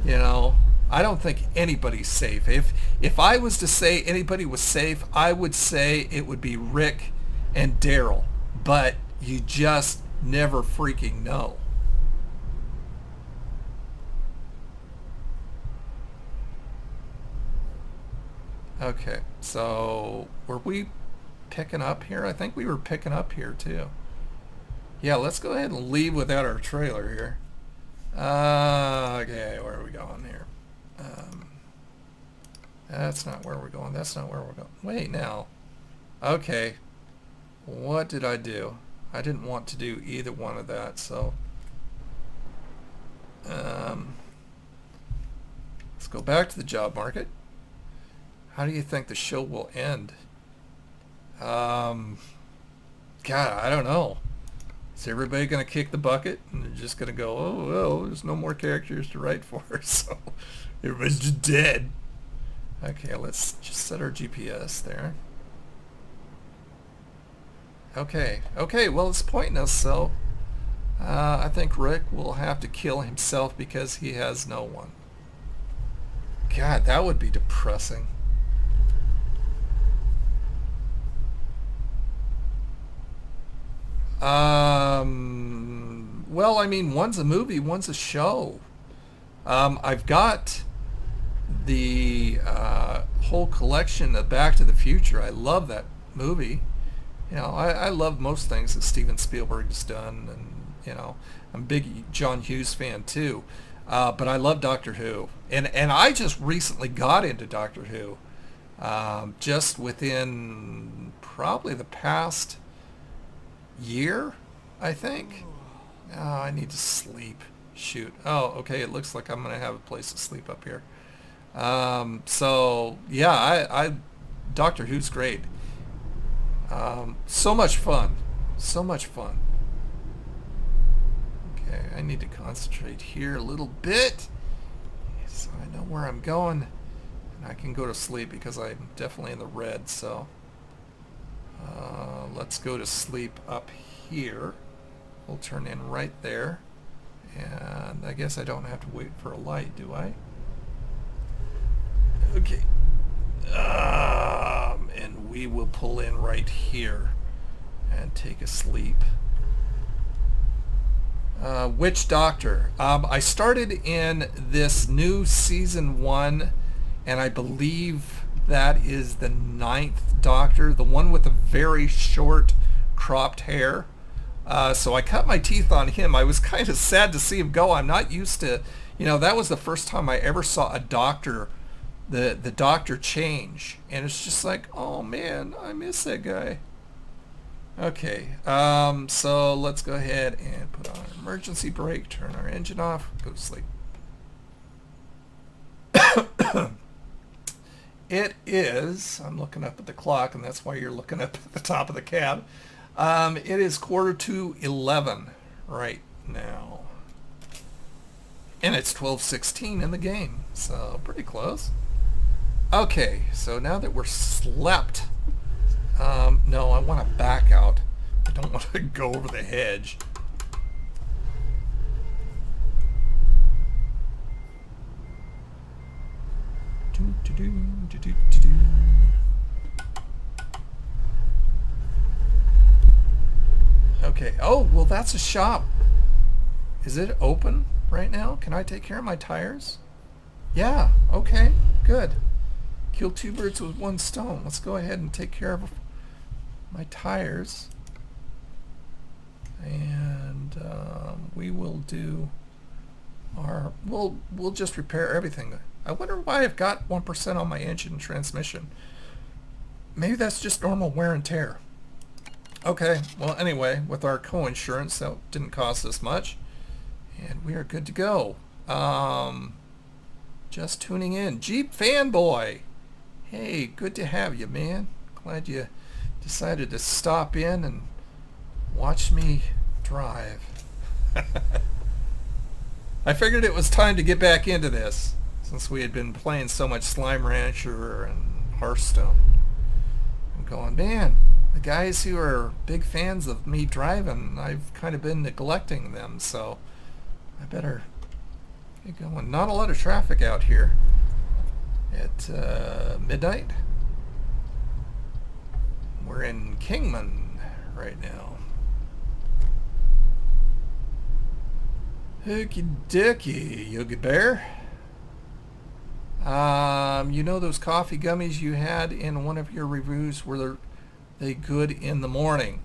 You know, I don't think anybody's safe. If I was to say anybody was safe, I would say it would be Rick and Daryl. But you just never freaking know. Okay, so were we picking up here? I think we were picking up here too. Yeah, let's go ahead and leave without our trailer here. Okay, where are we going here? That's not where we're going. That's not where we're going. Wait, now. Okay. What did I do? I didn't want to do either one of that, so... let's go back to the job market. How do you think the show will end? God, I don't know. Is everybody going to kick the bucket and they're just going to go, oh, well, there's no more characters to write for, so everybody's just dead. Okay, let's just set our GPS there. Okay, well, it's pointing us, so I think Rick will have to kill himself because he has no one. God, that would be depressing. Well, I mean, one's a movie, one's a show. I've got the whole collection of Back to the Future. I love that movie. You know, I love most things that Steven Spielberg has done, and you know, I'm a big John Hughes fan too. But I love Doctor Who, and I just recently got into Doctor Who, just within probably the past year, I think. Oh, I need to sleep. Shoot. Oh, okay. It looks like I'm gonna have a place to sleep up here. So yeah, I Doctor Who's great. So much fun. So much fun. Okay, I need to concentrate here a little bit so I know where I'm going, and I can go to sleep because I'm definitely in the red. So let's go to sleep up here. We'll turn in right there. And I guess I don't have to wait for a light, do I? Okay. And we will pull in right here and take a sleep. Which doctor? I started in this new season 1, and I believe that is the 9th doctor, the one with the very short cropped hair. So I cut my teeth on him. I was kind of sad to see him go. I'm not used to, that was the first time I ever saw a doctor, the doctor change. And it's just like, oh man, I miss that guy. Okay, so let's go ahead and put on emergency brake, turn our engine off, go to sleep. It is, I'm looking up at the clock, and that's why you're looking up at the top of the cab. It is 11:15 right now. And it's 12:16 in the game, so pretty close. Okay, so now that we're slept, no, I want to back out. I don't want to go over the hedge. Okay, oh, well that's a shop. Is it open right now? Can I take care of my tires? Yeah, okay, good. Kill 2 birds with 1 stone. Let's go ahead and take care of my tires. And we will do our, we'll just repair everything. I wonder why I've got 1% on my engine and transmission. Maybe that's just normal wear and tear. Okay, well anyway, with our co-insurance, that didn't cost us much. And we are good to go. Just tuning in. Jeep Fanboy! Hey, good to have you, man. Glad you decided to stop in and watch me drive. I figured it was time to get back into this, since we had been playing so much Slime Rancher and Hearthstone. I'm going, man, the guys who are big fans of me driving, I've kind of been neglecting them, so I better get going. Not a lot of traffic out here at midnight. We're in Kingman right now. Okie dokie, Yogi Bear. You know those coffee gummies you had in one of your reviews, were they good in the morning?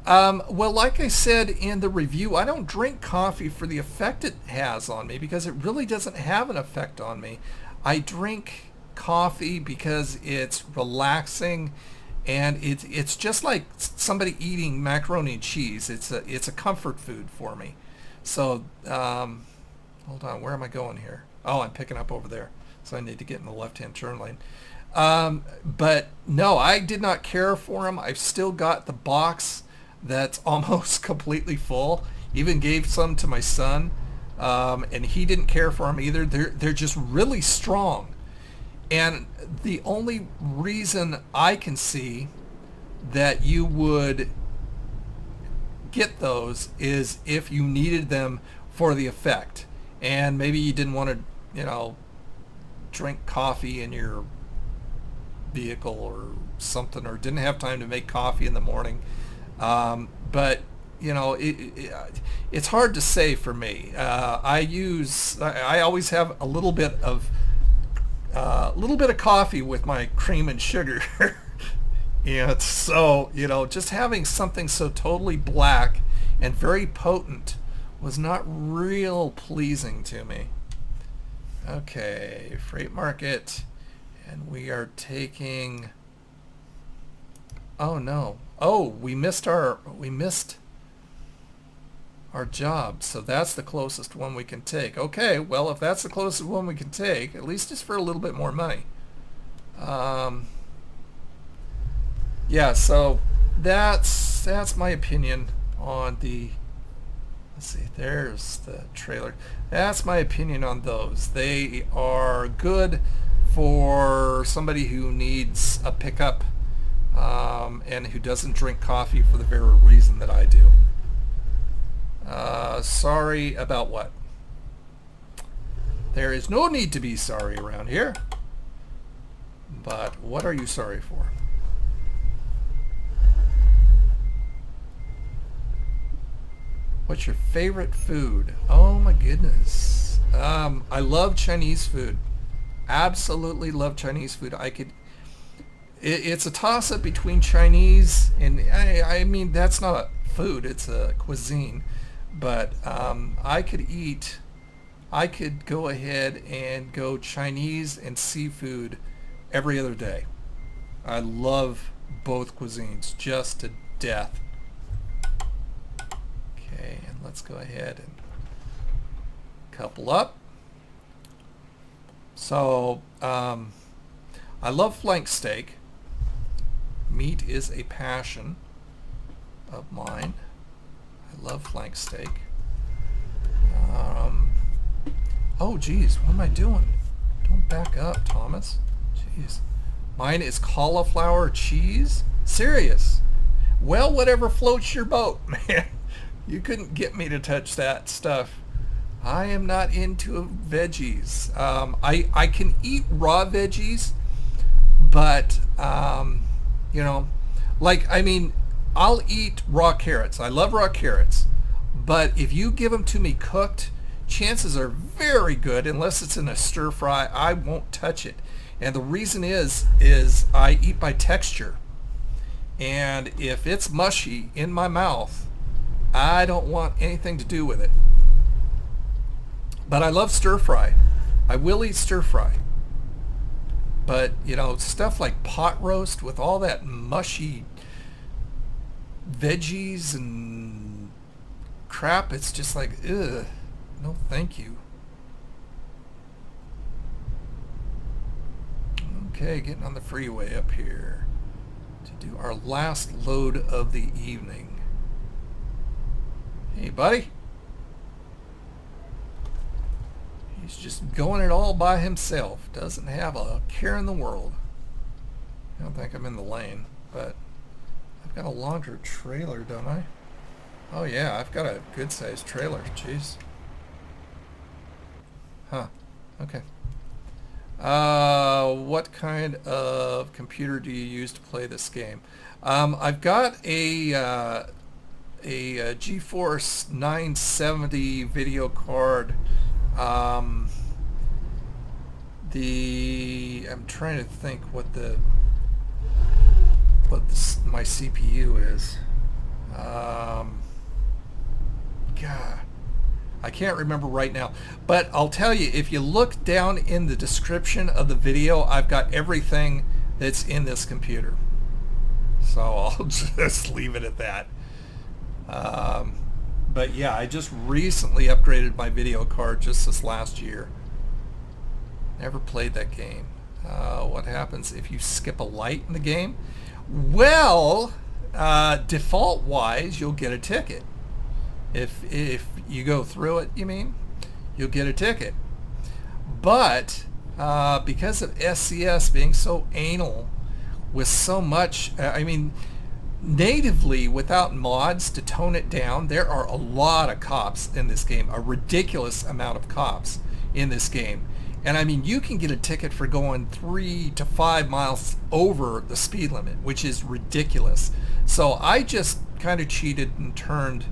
Well, like I said in the review, I don't drink coffee for the effect it has on me, because it really doesn't have an effect on me. I drink coffee because it's relaxing, and it's just like somebody eating macaroni and cheese. It's a comfort food for me. So, hold on, where am I going here? Oh, I'm picking up over there. So I need to get in the left-hand turn lane. But no, I did not care for them. I've still got the box that's almost completely full. Even gave some to my son, and he didn't care for them either. They're just really strong. And the only reason I can see that you would get those is if you needed them for the effect, and maybe you didn't want to, drink coffee in your vehicle or something, or didn't have time to make coffee in the morning. But it's hard to say for me. I always have a little bit of coffee with my cream and sugar. So just having something so totally black and very potent was not real pleasing to me. Okay, freight market, and we are taking, oh no, we missed our job, so that's the closest one we can take. Okay, well, if that's the closest one we can take, at least it's for a little bit more money. Yeah, so that's my opinion on the, let's see, there's the trailer. That's my opinion on those. They are good for somebody who needs a pickup and who doesn't drink coffee for the very reason that I do. Sorry about what? There is no need to be sorry around here. But what are you sorry for? What's your favorite food? Oh my goodness. I love Chinese food. Absolutely love Chinese food. It's a toss-up between Chinese and, I mean, that's not a food, it's a cuisine. But I could go ahead and go Chinese and seafood every other day. I love both cuisines just to death. Okay, and let's go ahead and couple up. So, I love flank steak. Meat is a passion of mine. I love flank steak. Oh geez, what am I doing? Don't back up, Thomas. Jeez. Mine is cauliflower cheese. Serious. Well, whatever floats your boat, man. You couldn't get me to touch that stuff. I am not into veggies. I can eat raw veggies, but you know, like, I mean, I'll eat raw carrots. I love raw carrots, but if you give them to me cooked, chances are very good, unless it's in a stir fry, I won't touch it. And the reason is I eat by texture, and if it's mushy in my mouth, I don't want anything to do with it. But I love stir fry. I will eat stir fry. But, you know, stuff like pot roast with all that mushy veggies and crap, it's just like, ugh, no thank you. Okay, getting on the freeway up here to do our last load of the evening. Hey, buddy. He's just going it all by himself. Doesn't have a care in the world. I don't think I'm in the lane, but I've got a longer trailer, don't I? Oh yeah, I've got a good sized trailer. Jeez. Huh. Okay. What kind of computer do you use to play this game? I've got a GeForce 970 video card. I'm trying to think what my CPU is. God, I can't remember right now. But I'll tell you, if you look down in the description of the video, I've got everything that's in this computer. So I'll just leave it at that. But yeah, I just recently upgraded my video card just this last year. Never played that game. What happens if you skip a light in the game? Well, default-wise, you'll get a ticket. If you go through it, you mean, you'll get a ticket. But because of SCS being so anal with so much, I mean, natively, without mods to tone it down, there are a lot of cops in this game, a ridiculous amount of cops in this game. And I mean, you can get a ticket for going 3 to 5 miles over the speed limit, which is ridiculous. So I just kind of cheated and turned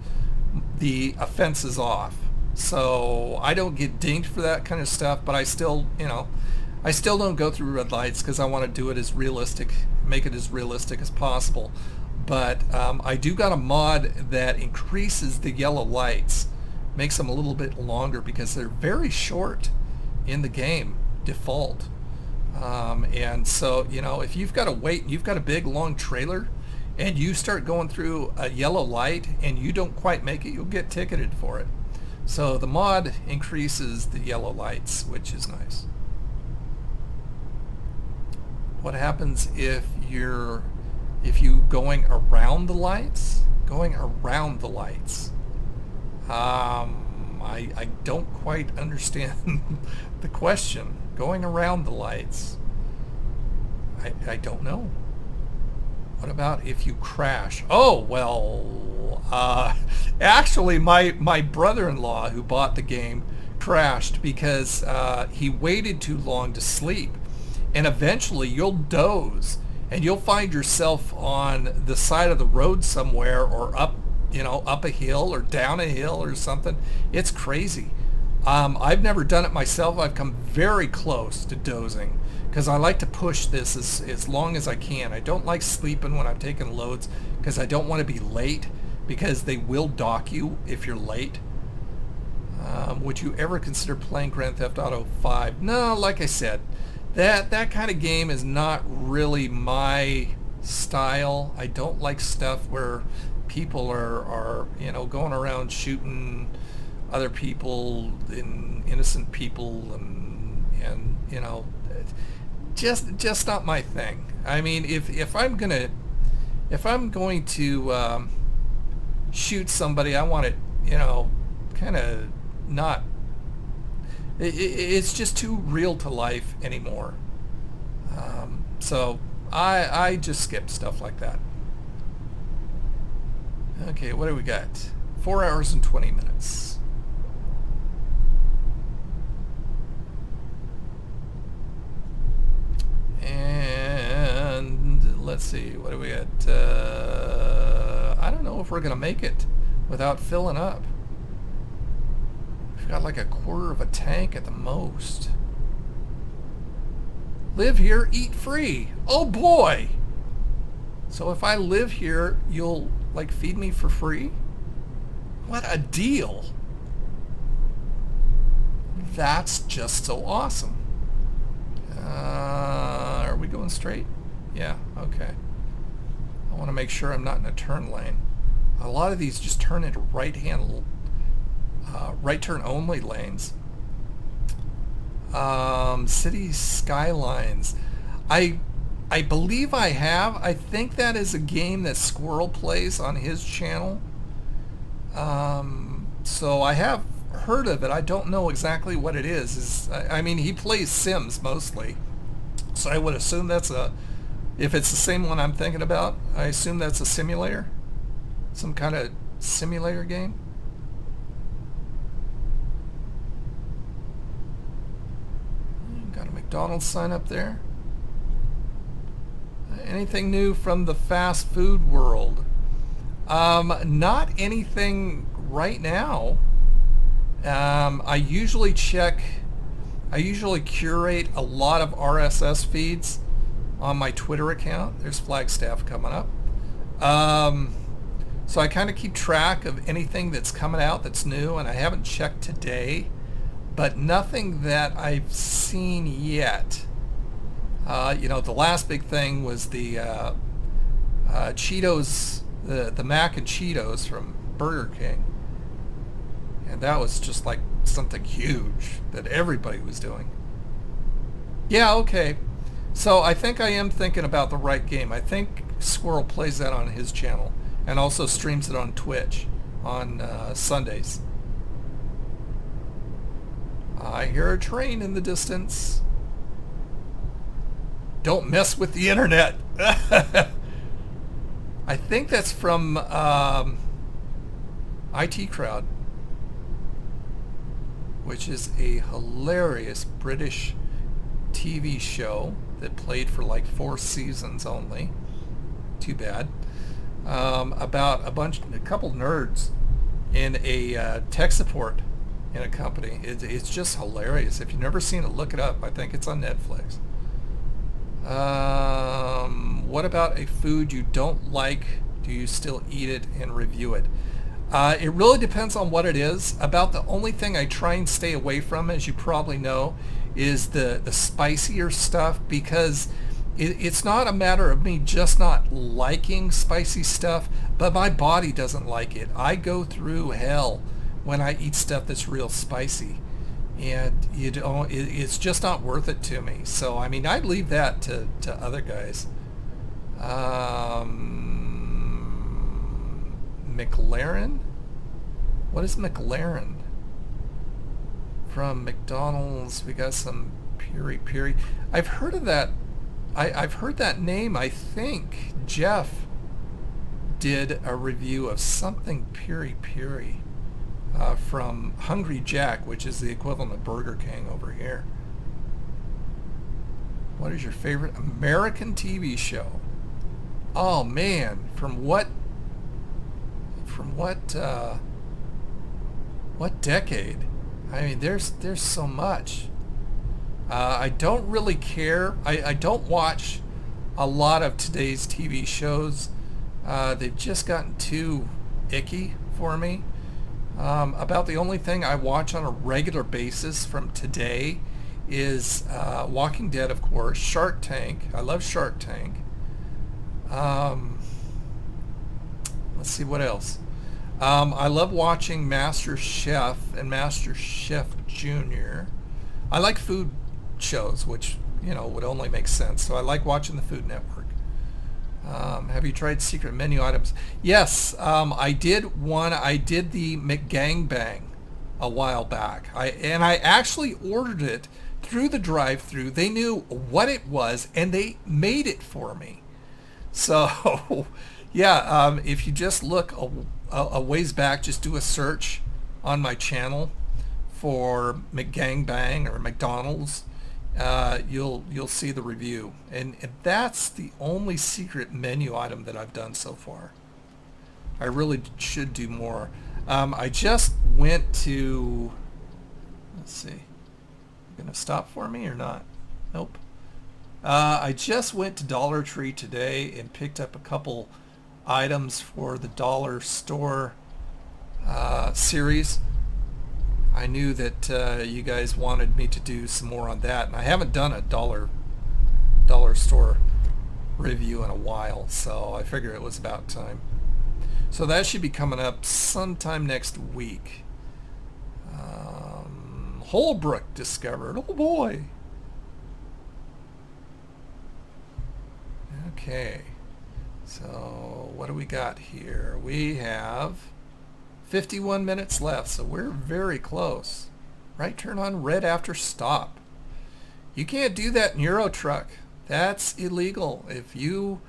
the offenses off. So I don't get dinged for that kind of stuff, but I still, you know, I still don't go through red lights because I want to do it as realistic, make it as realistic as possible. But I do got a mod that increases the yellow lights, makes them a little bit longer because they're very short in the game, default. And so, you know, if you've got to wait and you've got a big long trailer and you start going through a yellow light and you don't quite make it, you'll get ticketed for it. So the mod increases the yellow lights, which is nice. What happens if you going around the lights? Going around the lights. I don't quite understand the question. Going around the lights. I don't know. What about if you crash? Oh, well, actually my brother-in-law who bought the game crashed because he waited too long to sleep. And eventually you'll doze and you'll find yourself on the side of the road somewhere, or up, up a hill or down a hill or something. It's crazy. I've never done it myself. I've come very close to dozing because I like to push this as long as I can. I don't like sleeping when I'm taking loads because I don't want to be late, because they will dock you if you're late. Would you ever consider playing Grand Theft Auto 5? No, like I said, that kind of game is not really my style. I don't like stuff where people are going around shooting other people, innocent people, and just not my thing. I mean, if I'm going to shoot somebody, I want it, kind of not. It's just too real to life anymore. So I just skip stuff like that. Okay, what do we got? 4 hours and 20 minutes. And let's see, what do we got? I don't know if we're going to make it without filling up. We've got like a quarter of a tank at the most. Live here, eat free. Oh boy! So if I live here, you'll like feed me for free? What a deal! That's just so awesome. Are we going straight? Yeah, okay. I want to make sure I'm not in a turn lane. A lot of these just turn into right turn only lanes. City Skylines. I believe I have. I think that is a game that Squirrel plays on his channel. So I have heard of it. I don't know exactly what it is. I mean, he plays Sims mostly. So I would assume that's if it's the same one I'm thinking about, I assume that's a simulator. Some kind of simulator game. Got a McDonald's sign up there. Anything new from the fast food world? Not anything right now. I usually curate a lot of RSS feeds on my Twitter account. There's Flagstaff coming up. So I kind of keep track of anything that's coming out that's new, and I haven't checked today, but nothing that I've seen yet. The last big thing was the Cheetos, the Mac and Cheetos from Burger King. And that was just like something huge that everybody was doing. Yeah, okay. So I think I am thinking about the right game. I think Squirrel plays that on his channel and also streams it on Twitch on Sundays. I hear a train in the distance. Don't mess with the internet. I think that's from IT Crowd, which is a hilarious British TV show that played for like 4 seasons only. Too bad. About a couple nerds in a tech support in a company. It's just hilarious. If you've never seen it, look it up. I think it's on Netflix. What about a food you don't like? Do you still eat it and review it? It really depends on what it is. About the only thing I try and stay away from, as you probably know, is the spicier stuff, because it's not a matter of me just not liking spicy stuff, but my body doesn't like it. I go through hell when I eat stuff that's real spicy, and it's just not worth it to me. So I mean, I'd leave that to other guys. McLaren? What is McLaren? From McDonald's, we got some piri piri. I've heard of that I've heard that name. I think Jeff did a review of something Piri Piri from Hungry Jack, which is the equivalent of Burger King over here. What is your favorite American TV show? Oh man, from what decade? I mean, there's so much. I don't really care. I don't watch a lot of today's TV shows. They've just gotten too icky for me. About the only thing I watch on a regular basis from today is Walking Dead, of course, Shark Tank. I love Shark Tank. Let's see what else. I love watching Master Chef and Master Chef Junior. I like food shows, which, you know, would only make sense. So I like watching the Food Network. Have you tried secret menu items? Yes, I did one. I did the McGangbang a while back. I actually ordered it through the drive-thru. They knew what it was and they made it for me. So, yeah, if you just look a ways back, just do a search on my channel for McGangbang or McDonald's. You'll see the review, and that's the only secret menu item that I've done so far. I really should do more. I just went to, let's see, you gonna stop for me or not? Nope. I just went to Dollar Tree today and picked up a couple items for the Dollar Store series. I knew that you guys wanted me to do some more on that, and I haven't done a dollar store review in a while, so I figure it was about time. So that should be coming up sometime next week. Holbrook discovered. Oh boy. Okay. So what do we got here? We have 51 minutes left, so we're very close. Right turn on red after stop. You can't do that in Euro Truck. That's illegal. If you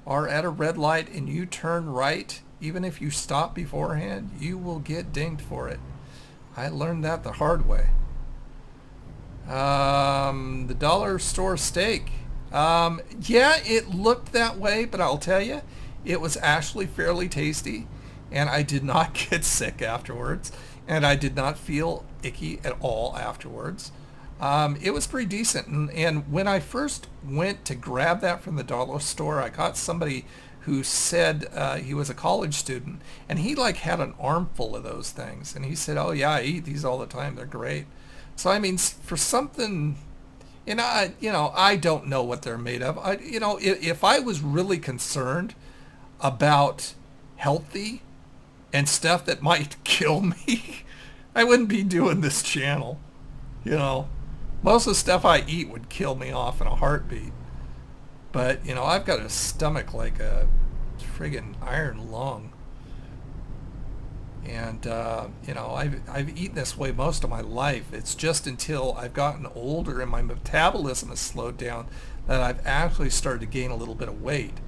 are at a red light and you turn right, even if you stop beforehand, you will get dinged for it. I learned that the hard way. The Dollar Store steak. Yeah, it looked that way, but I'll tell you, it was actually fairly tasty. And I did not get sick afterwards, and I did not feel icky at all afterwards. It was pretty decent, and when I first went to grab that from the dollar store, I caught somebody who said he was a college student, and he like had an armful of those things, and he said, "Oh yeah, I eat these all the time. They're great." So I mean, for something, and I don't know what they're made of. If I was really concerned about healthy and stuff that might kill me, I wouldn't be doing this channel. Most of the stuff I eat would kill me off in a heartbeat. But, I've got a stomach like a friggin' iron lung. And, I've eaten this way most of my life. It's just until I've gotten older and my metabolism has slowed down that I've actually started to gain a little bit of weight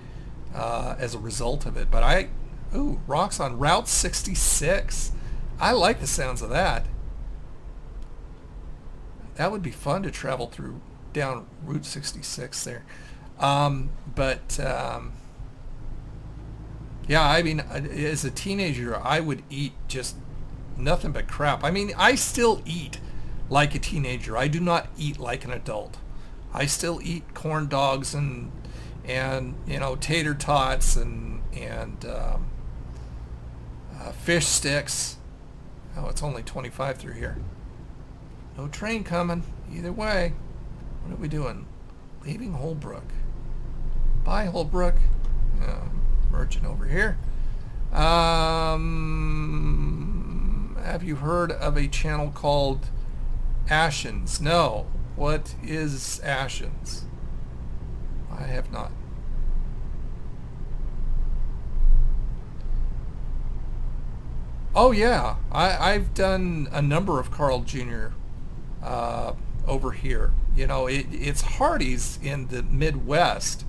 as a result of it. But ooh, rocks on Route 66. I like the sounds of that. That would be fun to travel through down Route 66 there. Yeah, I mean, as a teenager, I would eat just nothing but crap. I mean, I still eat like a teenager. I do not eat like an adult. I still eat corn dogs and tater tots and fish sticks. Oh, it's only 25 through here. No train coming. Either way. What are we doing? Leaving Holbrook. Bye, Holbrook. Merchant over here. Have you heard of a channel called Ashens? No. What is Ashens? I have not. Oh yeah, I've done a number of Carl Jr. Over here. You know, it's Hardee's in the Midwest,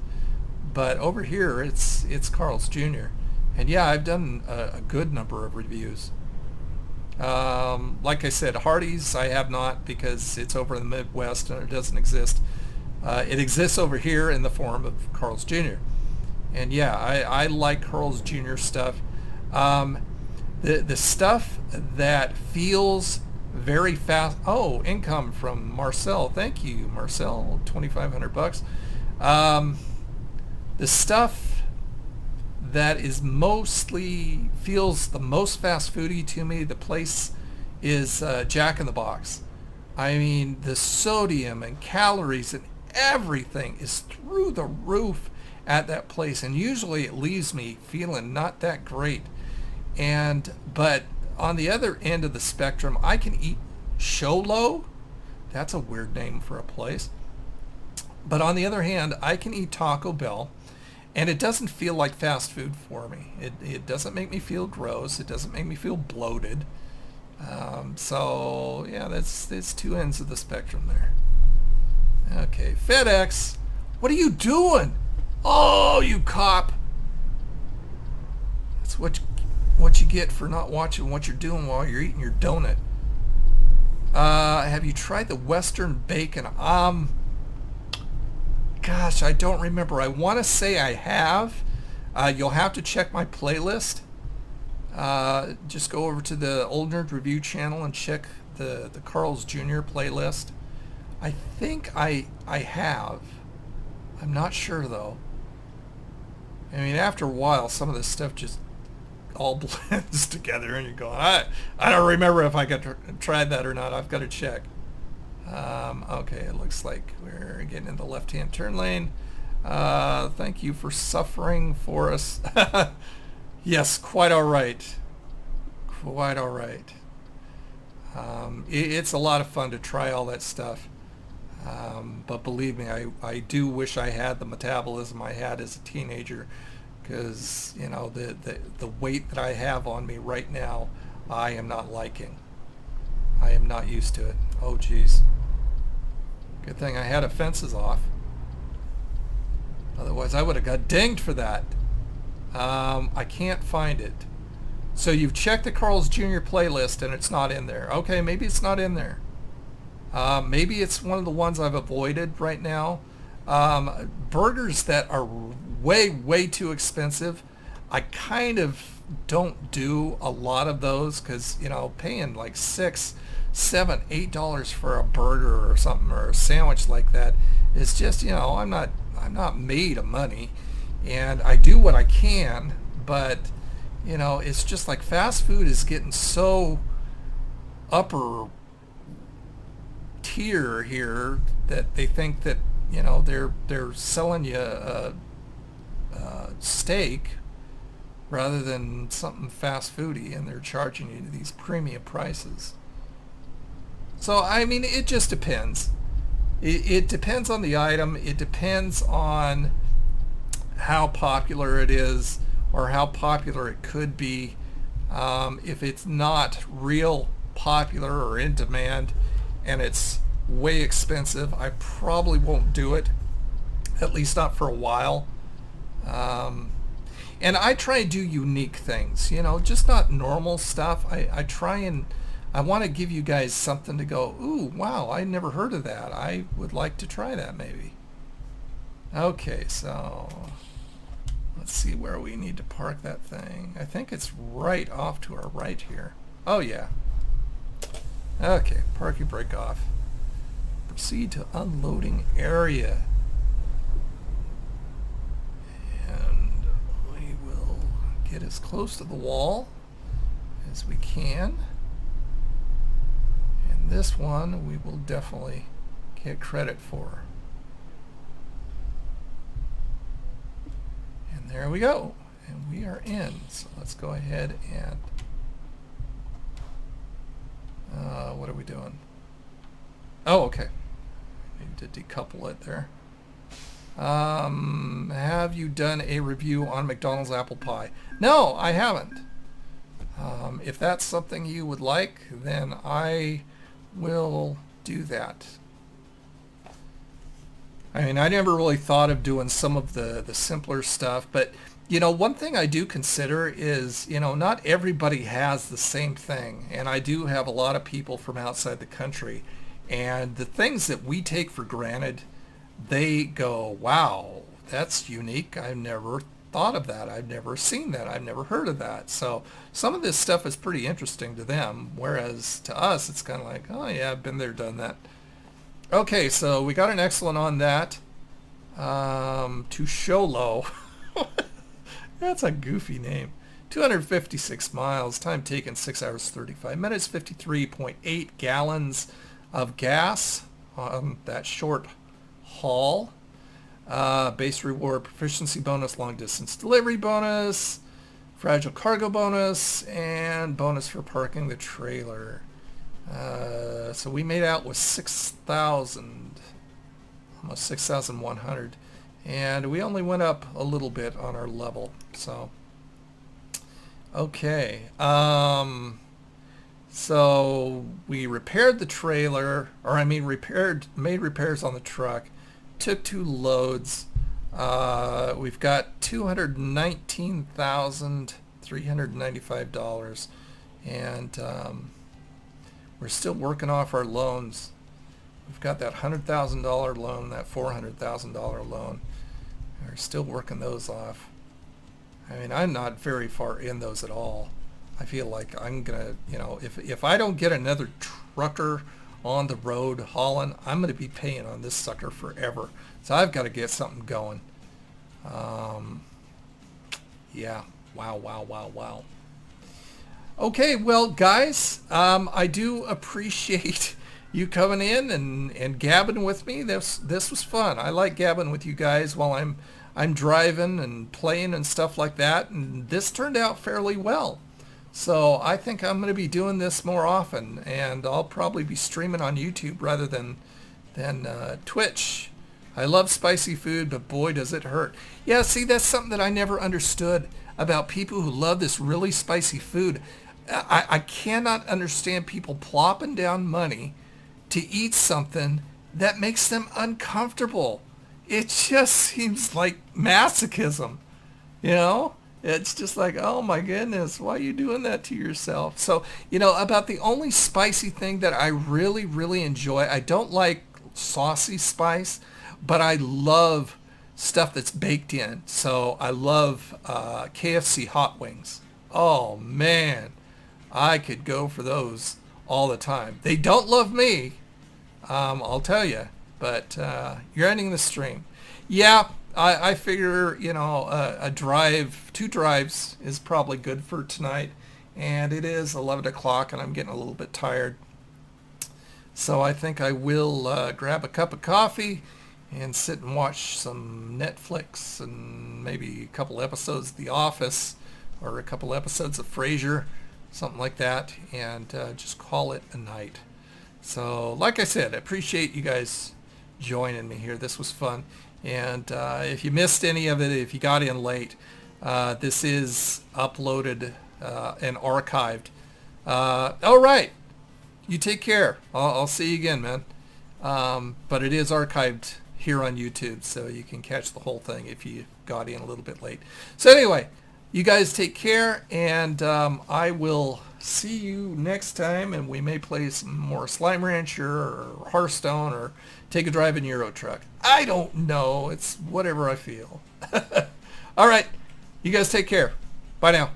but over here it's Carl's Jr. And yeah, I've done a good number of reviews. Like I said, Hardee's I have not, because it's over in the Midwest and it doesn't exist. It exists over here in the form of Carl's Jr. And yeah, I like Carl's Jr. stuff. The stuff that feels very fast. Oh, income from Marcel. Thank you, Marcel. 2,500 bucks. The stuff that is mostly feels the most fast foody to me, the place is Jack in the Box. I mean, the sodium and calories and everything is through the roof at that place, and usually it leaves me feeling not that great. But on the other end of the spectrum, I can eat Sholo. That's a weird name for a place. But on the other hand, I can eat Taco Bell, and it doesn't feel like fast food for me. It doesn't make me feel gross. It doesn't make me feel bloated. So yeah, that's two ends of the spectrum there. Okay, FedEx, what are you doing? Oh, you cop! That's what you get for not watching what you're doing while you're eating your donut. Have you tried the Western bacon? Gosh, I don't remember. I want to say I have. You'll have to check my playlist. Just go over to the Old Nerd Review channel and check the Carl's Jr. playlist. I think I have. I'm not sure though. I mean, after a while, some of this stuff just all blends together, and you're going, I don't remember if I tried that or not. I've got to check. Okay, it looks like we're getting in the left-hand turn lane. Thank you for suffering for us. Yes, quite all right. Quite all right. It's a lot of fun to try all that stuff. But believe me, I do wish I had the metabolism I had as a teenager, because you know the weight that I have on me right now, I am not liking. I am not used to it. Oh geez. Good thing I had fences off. Otherwise I would have got dinged for that. I can't find it. So you've checked the Carl's Jr. playlist and it's not in there. Okay, maybe it's not in there. Maybe it's one of the ones I've avoided right now. Burgers that are way too expensive, I kind of don't do a lot of those, because you know, paying like $6, $7, $8 for a burger or something, or a sandwich like that, is just, you know, I'm not made of money, and I do what I can, but you know, it's just like fast food is getting so upper tier here that they think that, you know, they're selling you a steak rather than something fast foody, and they're charging you these premium prices. So I mean, it just depends. It depends on the item. It depends on how popular it is, or how popular it could be. If it's not real popular or in demand and it's way expensive, I probably won't do it, at least not for a while. And I try and do unique things, you know, just not normal stuff. I try and I want to give you guys something to go, ooh, wow, I never heard of that. I would like to try that maybe. Okay, so let's see where we need to park that thing. I think it's right off to our right here. Oh yeah. Okay, parking brake off. Proceed to unloading area. And we will get as close to the wall as we can. And this one we will definitely get credit for. And there we go. And we are in. So let's go ahead and what are we doing? Oh, okay. Need to decouple it there. Have you done a review on McDonald's apple pie? No, I haven't. If that's something you would like, then I will do that. I mean, I never really thought of doing some of the simpler stuff, but one thing I do consider is, not everybody has the same thing. And I do have a lot of people from outside the country, and the things that we take for granted, they go, wow, that's unique. I've never thought of that. I've never seen that. I've never heard of that. So some of this stuff is pretty interesting to them, whereas to us, it's kind of like, oh yeah, I've been there, done that. Okay, so we got an excellent on that. To show low. That's a goofy name. 256 miles, time taken 6 hours 35 minutes, 53.8 gallons of gas on that short haul. Base reward, proficiency bonus, long distance delivery bonus, fragile cargo bonus, and bonus for parking the trailer. So we made out with 6,000, almost 6,100, and we only went up a little bit on our level. So okay, so we repaired the trailer, or I mean made repairs on the truck, took 2 loads. We've got $219,395, and we're still working off our loans. We've got that $100,000 loan, that $400,000 loan. We're still working those off. I mean, I'm not very far in those at all. I feel like I'm gonna, if I don't get another trucker on the road hauling, I'm gonna be paying on this sucker forever. So I've got to get something going. Yeah. Wow. Okay, well, guys, I do appreciate you coming in and gabbing with me. This was fun. I like gabbing with you guys while I'm driving and playing and stuff like that. And this turned out fairly well. So I think I'm going to be doing this more often, and I'll probably be streaming on YouTube rather than Twitch. I love spicy food, but boy, does it hurt. Yeah, see, that's something that I never understood about people who love this really spicy food. I cannot understand people plopping down money to eat something that makes them uncomfortable. It just seems like masochism, It's just like, oh my goodness, why are you doing that to yourself? So, about the only spicy thing that I really, really enjoy, I don't like saucy spice, but I love stuff that's baked in. So I love KFC hot wings. Oh man, I could go for those all the time. They don't love me, I'll tell you, but you're ending the stream. Yeah, I figure, two drives is probably good for tonight, and it is 11 o'clock and I'm getting a little bit tired. So I think I will grab a cup of coffee and sit and watch some Netflix and maybe a couple episodes of The Office or a couple episodes of Frasier, something like that, and just call it a night. So like I said, I appreciate you guys joining me here. This was fun. And if you missed any of it, if you got in late, this is uploaded and archived. All right. You take care. I'll see you again, man. But it is archived here on YouTube, so you can catch the whole thing if you got in a little bit late. So anyway, you guys take care, and I will see you next time, and we may play some more Slime Rancher or Hearthstone or take a drive in Euro Truck. I don't know. It's whatever I feel. All right. You guys take care. Bye now.